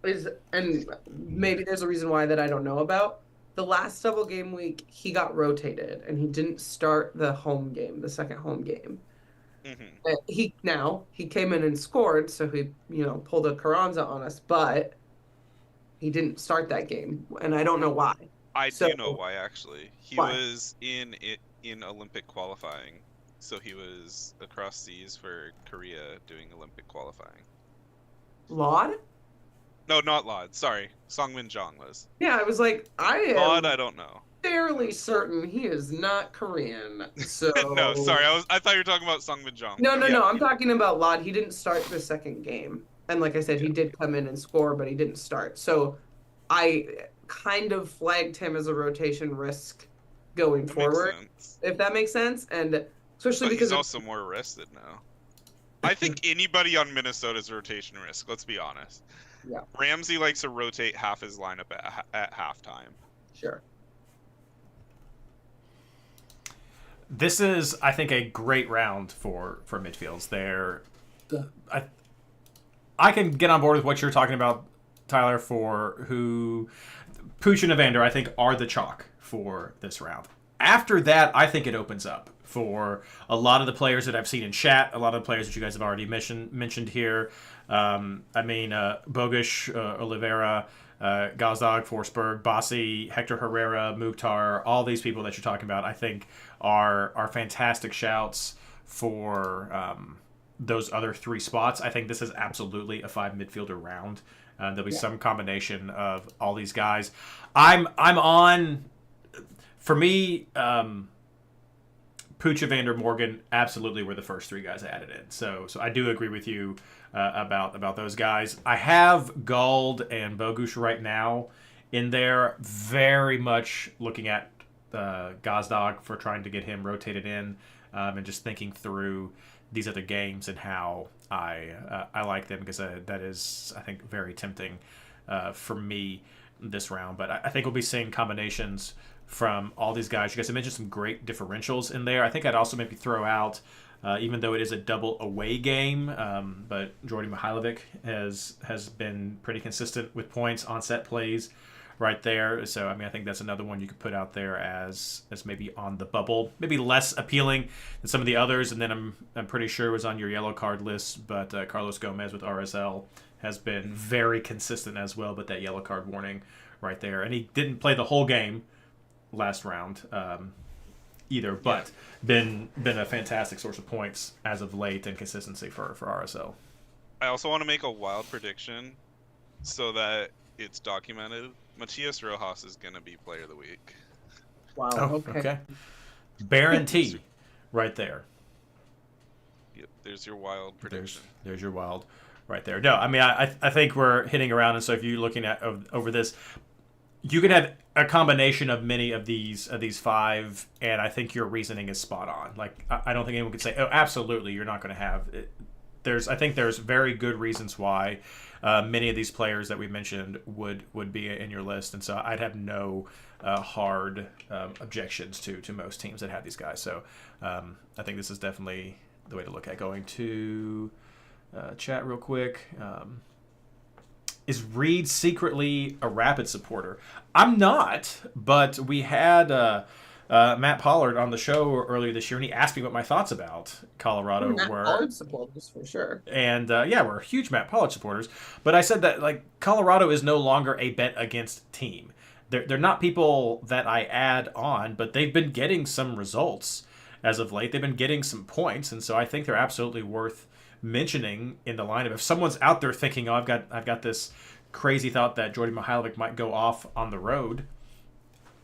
is, and maybe there's a reason why that I don't know about, the last double game week, he got rotated and he didn't start the home game, the second home game. Mm-hmm. He came in and scored, so he, pulled a Carranza on us, but he didn't start that game, and I don't know why. I do know why, actually. He Why? was in Olympic qualifying, so he was across seas for Korea doing Olympic qualifying. Laud? No, not Laud. Sorry, Songmin Jong was. Yeah, I was like, Laud, I don't know. fairly certain he is not Korean. So No, sorry, I thought you were talking about Songmin Jong. No, Yeah, I'm talking about Laud. He didn't start the second game. And like I said, he did come in and score, but he didn't start. So I kind of flagged him as a rotation risk going forward, if that makes sense. And especially but because he's also more rested now. I think anybody on Minnesota's rotation risk, let's be honest. Yeah. Ramsey likes to rotate half his lineup at halftime. Sure. This is, I think, a great round for midfields. I can get on board with what you're talking about, Tyler, for who Pooch and Evander, I think, are the chalk for this round. After that, I think it opens up for a lot of the players that I've seen in chat, a lot of the players that you guys have already mentioned here. Bogush, Oliveira, Gazdag, Forsberg, Bossi, Hector Herrera, Mukhtar, all these people that you're talking about, I think are fantastic shouts for those other three spots. I think this is absolutely a 5 midfielder round. There'll be some combination of all these guys. I'm on. For me, Pooch, Evander, Morgan absolutely were the first three guys I added in. So I do agree with you about those guys. I have Guld and Bogusz right now in there, very much looking at Gazdag for trying to get him rotated in, and just thinking through these other games and how I like them, because that is, I think, very tempting for me this round. But I think we'll be seeing combinations from all these guys. You guys have mentioned some great differentials in there. I think I'd also maybe throw out, even though it is a double away game, but Jordy Mihailovic has been pretty consistent with points on set plays right there. So I mean, I think that's another one you could put out there as maybe on the bubble, maybe less appealing than some of the others. And then I'm pretty sure was on your yellow card list, but Carlos Gomez with RSL has been very consistent as well. But that yellow card warning right there, and he didn't play the whole game last round either, but been a fantastic source of points as of late and consistency for RSL. I also want to make a wild prediction so that it's documented. Matias Rojas is going to be player of the week. Wow. Oh, okay. Baron T right there. Yep, there's your wild prediction. There's your wild right there. No, I mean, I think we're hitting around, and so if you're looking at over this, you can have a combination of many of these five, and I think your reasoning is spot on. Like, I don't think anyone could say, "Oh, absolutely, you're not going to have it." I think there's very good reasons why many of these players that we mentioned would be in your list, and so I'd have no hard objections to most teams that have these guys. So I think this is definitely the way to look at. Going to chat real quick. Is Reed secretly a Rapid supporter? I'm not, but we had Matt Pollard on the show earlier this year, and he asked me what my thoughts about Colorado Matt were. Pollard supporters for sure. And we're huge Matt Pollard supporters. But I said that, like, Colorado is no longer a bet against team. They're not people that I add on, but they've been getting some results as of late. They've been getting some points, and so I think they're absolutely worth mentioning in the lineup. If someone's out there thinking, "Oh, I've got this crazy thought that Jordy Mihailovic might go off on the road,"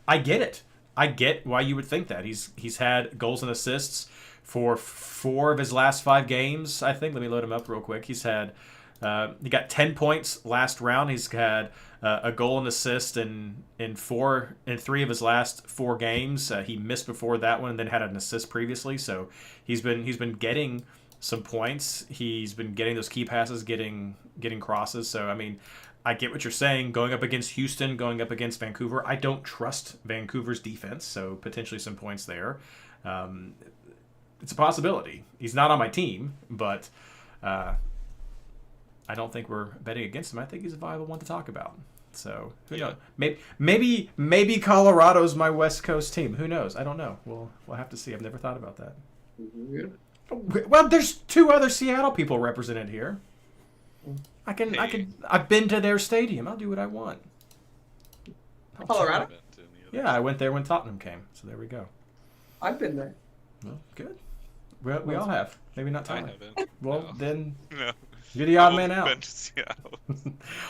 I get it. I get why you would think that. He's had goals and assists for 4 of his last 5 games, I think. Let me load him up real quick. He got 10 points last round. He's had a goal and assist in 3 of his last 4 games. He missed before that one and then had an assist previously. So he's been getting some points. He's been getting those key passes, getting crosses. So I mean, I get what you're saying. Going up against Houston, going up against Vancouver, I don't trust Vancouver's defense, so potentially some points there. It's a possibility. He's not on my team, but I don't think we're betting against him. I think he's a viable one to talk about. So who knows? Maybe Colorado's my West Coast team. Who knows? I don't know. We'll have to see. I've never thought about that. Well, there's 2 other Seattle people represented here. I've been to their stadium. I'll do what I want. Colorado? Yeah, I went there when Tottenham came. So there we go. I've been there. Well, good. We all have. Maybe not Tyler. I haven't. Well, No. then No. you're the odd man out.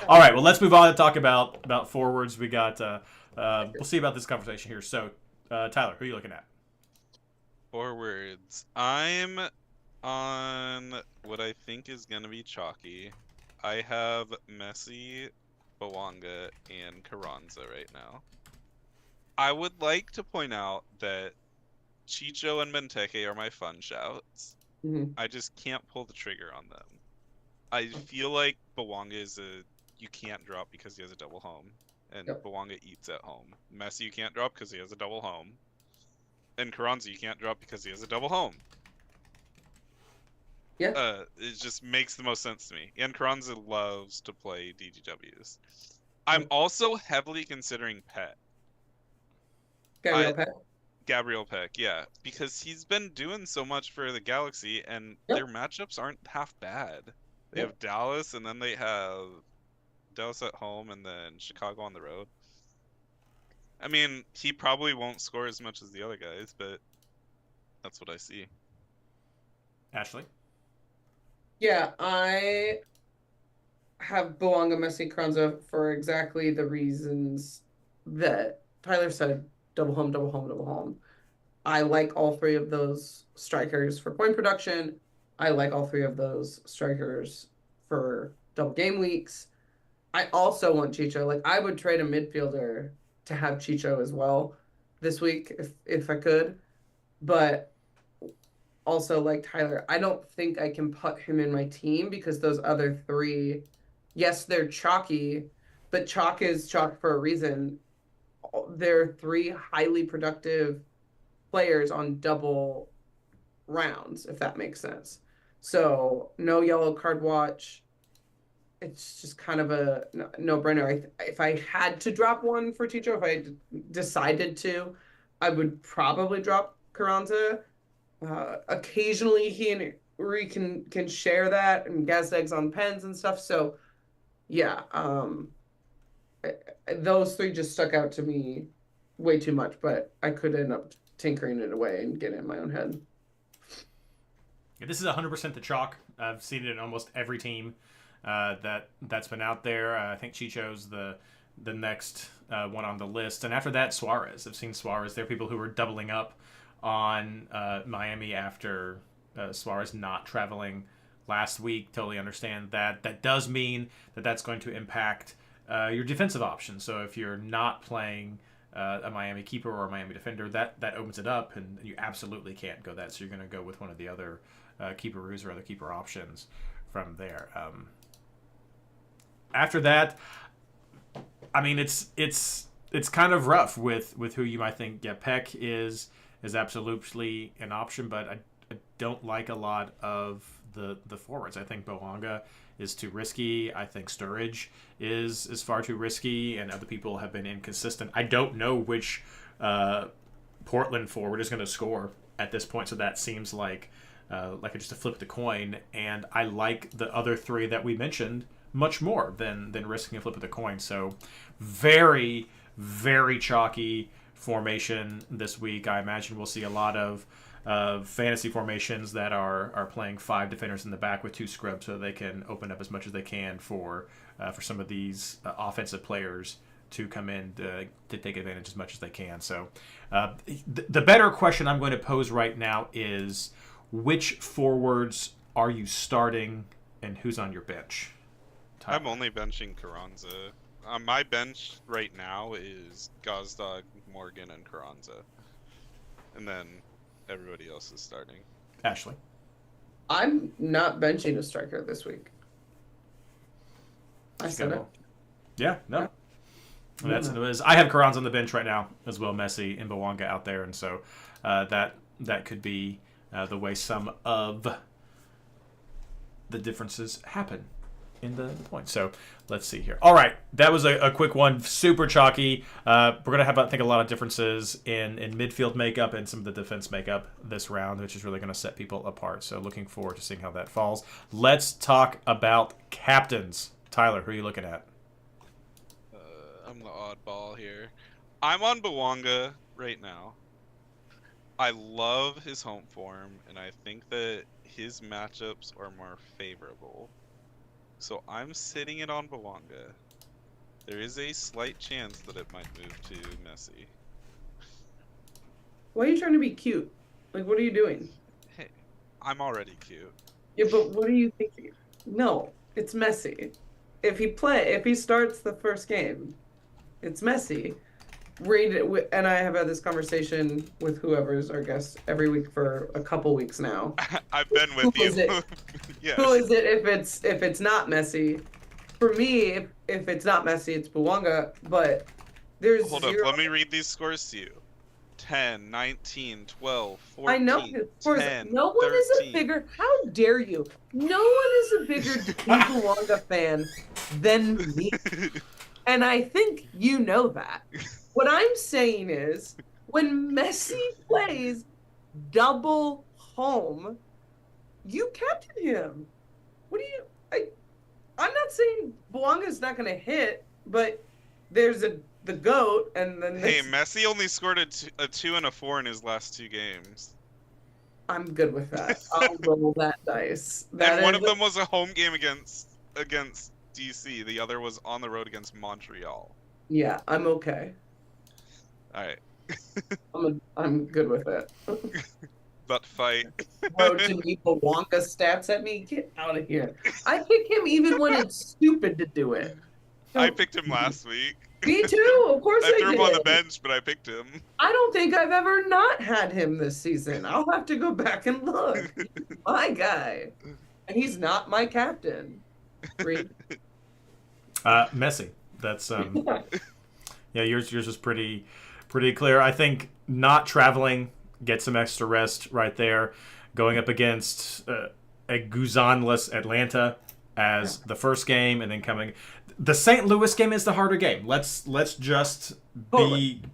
All right, well, let's move on and talk about forwards. We got we'll see about this conversation here. So, Tyler, who are you looking at? Forwards. I'm on what I think is going to be chalky. I have Messi, Bawanga, and Carranza right now. I would like to point out that Chicho and Benteke are my fun shouts. Mhm. I just can't pull the trigger on them. I feel like Bawanga is you can't drop because he has a double home, and Yep. Bawanga eats at home. Messi you can't drop because he has a double home, and Carranza you can't drop because he has a double home. Yeah. It just makes the most sense to me. And Carranza loves to play DGWs. I'm also heavily considering Pet. Gabriel Peck, yeah, because he's been doing so much for the Galaxy, and their matchups aren't half bad. They have Dallas, and then they have Dallas at home and then Chicago on the road. I mean, he probably won't score as much as the other guys, but that's what I see. Ashley? Yeah, I have Boanga, Messi, Kranza for exactly the reasons that Tyler said. Double home, double home, double home. I like all three of those strikers for point production. I like all three of those strikers for double game weeks. I also want Chicho. Like I would trade a midfielder to have Chicho as well this week if I could. But also like Tyler, I don't think I can put him in my team because those other three, yes, they're chalky, but chalk is chalk for a reason. They're three highly productive players on double rounds, if that makes sense. So no yellow card watch. It's just kind of a no-brainer. If I had to drop one for Chicho, if I decided to, I would probably drop Carranza. Occasionally, he and Uri can share that and gas eggs on pens and stuff. So, yeah, those three just stuck out to me way too much. But I could end up tinkering it away and get it in my own head. Yeah, this is 100% the chalk. I've seen it in almost every team that's been out there. I think Chicho's the next one on the list, and after that, Suarez. I've seen Suarez. There are people who are doubling up on Miami after Suarez not traveling last week. Totally understand that. That does mean that that's going to impact your defensive options. So if you're not playing a Miami keeper or a Miami defender, that opens it up, and you absolutely can't go that. So you're going to go with one of the other keeperoos or other keeper options from there. After that, I mean, it's kind of rough with who you might think. Yeah, Peck is absolutely an option, but I don't like a lot of the forwards. I think Boanga is too risky. I think Sturridge is far too risky, and other people have been inconsistent. I don't know which Portland forward is going to score at this point, so that seems like just a flip of the coin. And I like the other three that we mentioned much more than risking a flip of the coin. So very, very chalky formation this week. I imagine we'll see a lot of fantasy formations that are playing 5 defenders in the back with 2 scrubs, so they can open up as much as they can for some of these offensive players to come in to take advantage as much as they can. So the better question I'm going to pose right now is, which forwards are you starting and who's on your bench? Tyler. I'm only benching Carranza. My bench right now is Gazdag, Morgan, and Carranza. And then everybody else is starting. Ashley. I'm not benching a striker this week. I said it. Yeah, no. That's what it is. I have Carranza on the bench right now as well, Messi and Boanga out there, and so that could be the way some of the differences happen in the point. So let's see here. All right, that was a quick one, super chalky. We're gonna have, I think, a lot of differences in midfield makeup and some of the defense makeup this round, which is really gonna set people apart. So looking forward to seeing how that falls. Let's talk about captains. Tyler, who are you looking at? I'm the oddball here. I'm on Boanga right now. I love his home form, and I think that his matchups are more favorable. So I'm sitting it on Boanga. There is a slight chance that it might move to Messi. Why are you trying to be cute? Like, what are you doing? Hey, I'm already cute. Yeah, but what are you thinking? No, it's Messi. If he starts the first game, it's Messi. Read it, and I have had this conversation with whoever's our guest every week for a couple weeks now. I've been with Who you. is it? Yes. Who is it if it's not Messi? For me, if it's not Messi, it's Boanga. But there's Hold up, let me read these scores to you. 10, 19, 12, 14, I know. 10, no one 13. is a bigger. How dare you? No one is a bigger Boanga fan than me, and I think you know that. What I'm saying is, when Messi plays double home, you captain him. What do you? I'm not saying Bouanga's not going to hit, but there's the GOAT, and then Hey, there's... Messi only scored a 2 and a 4 in his last 2 games. I'm good with that. I'll roll that dice. And one of them was a home game against DC. The other was on the road against Montreal. Yeah, I'm okay. All right. I'm good with it. But fight. Bro, Jamico Wonka stats at me. Get out of here. I pick him even when it's stupid to do it. I picked him last week. Me too. Of course I I threw did. him on the bench, but I picked him. I don't think I've ever not had him this season. I'll have to go back and look. He's my guy. And he's not my captain. Reed. Messi. That's yeah. Yours was pretty clear. I think not traveling, get some extra rest right there. Going up against a Guzan-less Atlanta as the first game, and then coming. The St. Louis game is the harder game. Let's just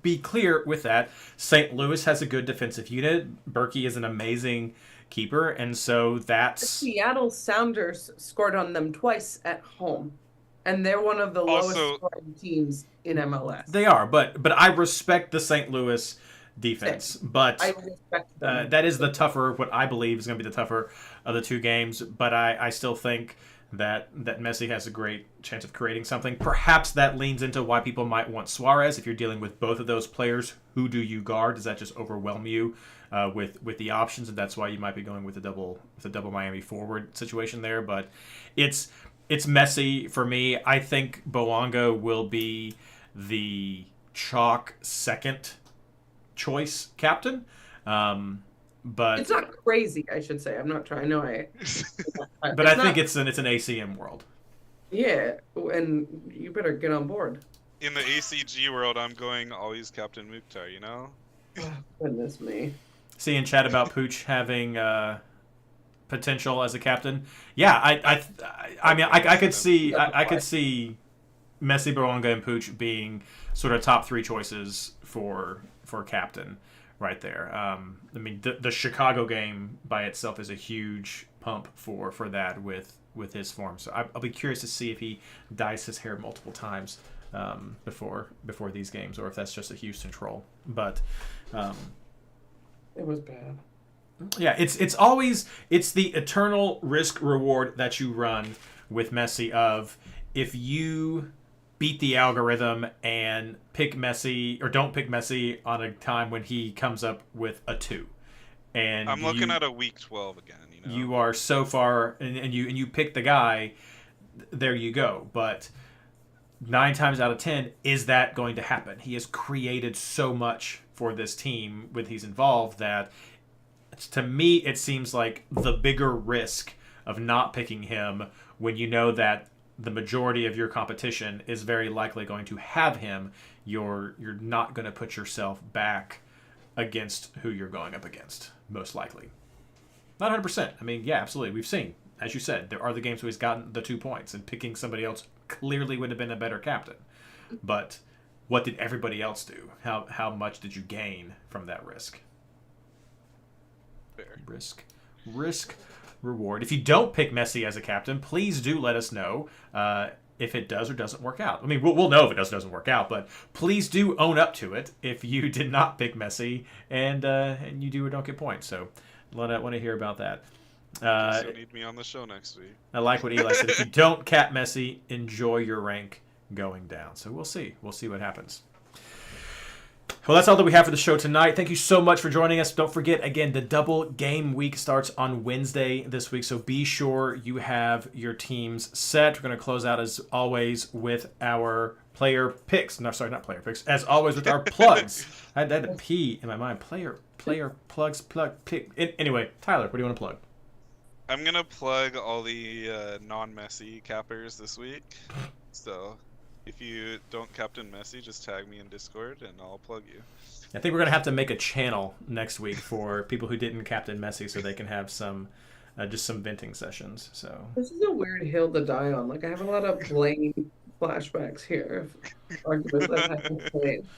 be clear with that. St. Louis has a good defensive unit. Berkey is an amazing keeper, and so that's... The Seattle Sounders scored on them twice at home, and they're one of the lowest scoring teams in MLS. They are, but I respect the St. Louis defense, but I respect them. that is the tougher, what I believe is going to be the tougher of the two games, but I still think that Messi has a great chance of creating something. Perhaps that leans into why people might want Suarez. If you're dealing with both of those players, who do you guard? Does that just overwhelm you with the options? And that's why you might be going with the double Miami forward situation there. But it's Messi for me. I think Bouanga will be the chalk second choice captain. But it's not crazy, I should say. I'm not trying. No, but I think it's an ACM world. Yeah, and you better get on board. In the ACG world, I'm going always Captain Mukhtar. You know. Oh, goodness me. See in chat about Pooch having potential as a captain. Yeah, I mean I could see Messi, Bouanga, and Pooch being sort of top three choices for captain. Right there. I mean, the Chicago game by itself is a huge pump for that with his form. So I'll be curious to see if he dyes his hair multiple times before these games, or if that's just a Houston troll. But it was bad. Yeah, it's the eternal risk reward that you run with Messi of if you beat the algorithm and pick Messi or don't pick Messi on a time when he comes up with a 2. And I'm looking at a week 12 again, you know. You are so far and you pick the guy, there you go. But 9 times out of 10, is that going to happen? He has created so much for this team when he's involved that to me it seems like the bigger risk of not picking him when you know that the majority of your competition is very likely going to have him, you're not going to put yourself back against who you're going up against, most likely. Not 100%. I mean, yeah, absolutely. We've seen, as you said, there are the games where he's gotten the 2 points, and picking somebody else clearly would have been a better captain. But what did everybody else do? How much did you gain from that risk? Fair. Risk reward. If you don't pick Messi as a captain, please do let us know if it does or doesn't work out. I mean, we'll know if it does or doesn't work out, but please do own up to it if you did not pick Messi and you do or don't get points. So I want to hear about that. So need me on the show next week. I like what Eli said. If you don't cap Messi, enjoy your rank going down. So we'll see. We'll see what happens. Well, that's all that we have for the show tonight. Thank you so much for joining us. Don't forget, again, the double game week starts on Wednesday this week, so be sure you have your teams set. We're going to close out, as always, with our player picks. No, sorry, not player picks. As always, with our plugs. I had a P in my mind. Player plugs, pick. Anyway, Tyler, what do you want to plug? I'm going to plug all the non-Messi cappers this week. So if you don't captain Messi, just tag me in Discord and I'll plug you. I think we're going to have to make a channel next week for people who didn't captain Messi so they can have some just some venting sessions. So this is a weird hill to die on. Like, I have a lot of Blaine flashbacks here of arguments I've had with Blaine.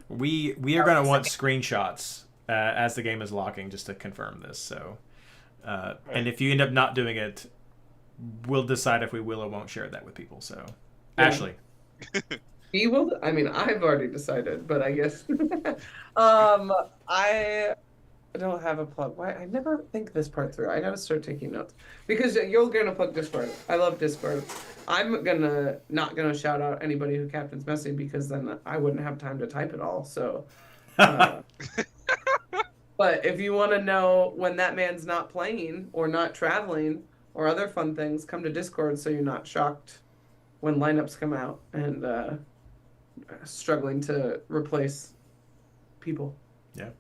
We are going to want screenshots as the game is locking just to confirm this. So and if you end up not doing it, we'll decide if we will or won't share that with people. So, Yeah. Ashley. He will. I mean, I've already decided, but I guess I don't have a plug. Why? I never think this part through. I gotta start taking notes because you're gonna plug Discord. I love Discord. I'm not gonna shout out anybody who captains Messi because then I wouldn't have time to type it all. So, uh, but if you want to know when that man's not playing or not traveling or other fun things, come to Discord so you're not shocked when lineups come out and struggling to replace people. Yeah.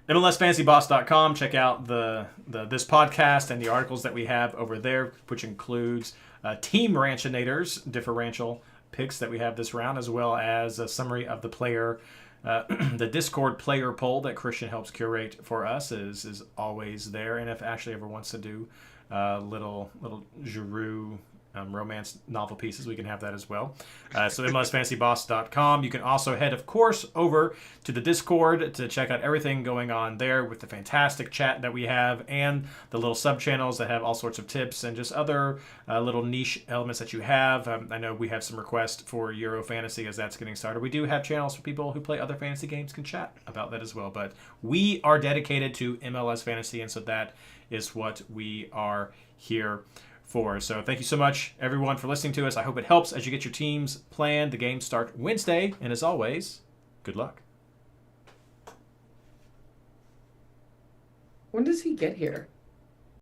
MLSFantasyBoss.com. Check out this podcast and the articles that we have over there, which includes Team Ranchinators differential picks that we have this round, as well as a summary of the player, the Discord player poll that Christian helps curate for us is always there. And if Ashley ever wants to do little Giroux romance novel pieces, we can have that as well. So MLSFantasyBoss.com. You can also head, of course, over to the Discord to check out everything going on there with the fantastic chat that we have and the little sub-channels that have all sorts of tips and just other little niche elements that you have. I know we have some requests for Euro Fantasy as that's getting started. We do have channels for people who play other fantasy games can chat about that as well. But we are dedicated to MLS Fantasy, and so that is what we are here for. So thank you so much, everyone, for listening to us. I hope it helps as you get your teams planned. The games start Wednesday, and as always, good luck. When does he get here?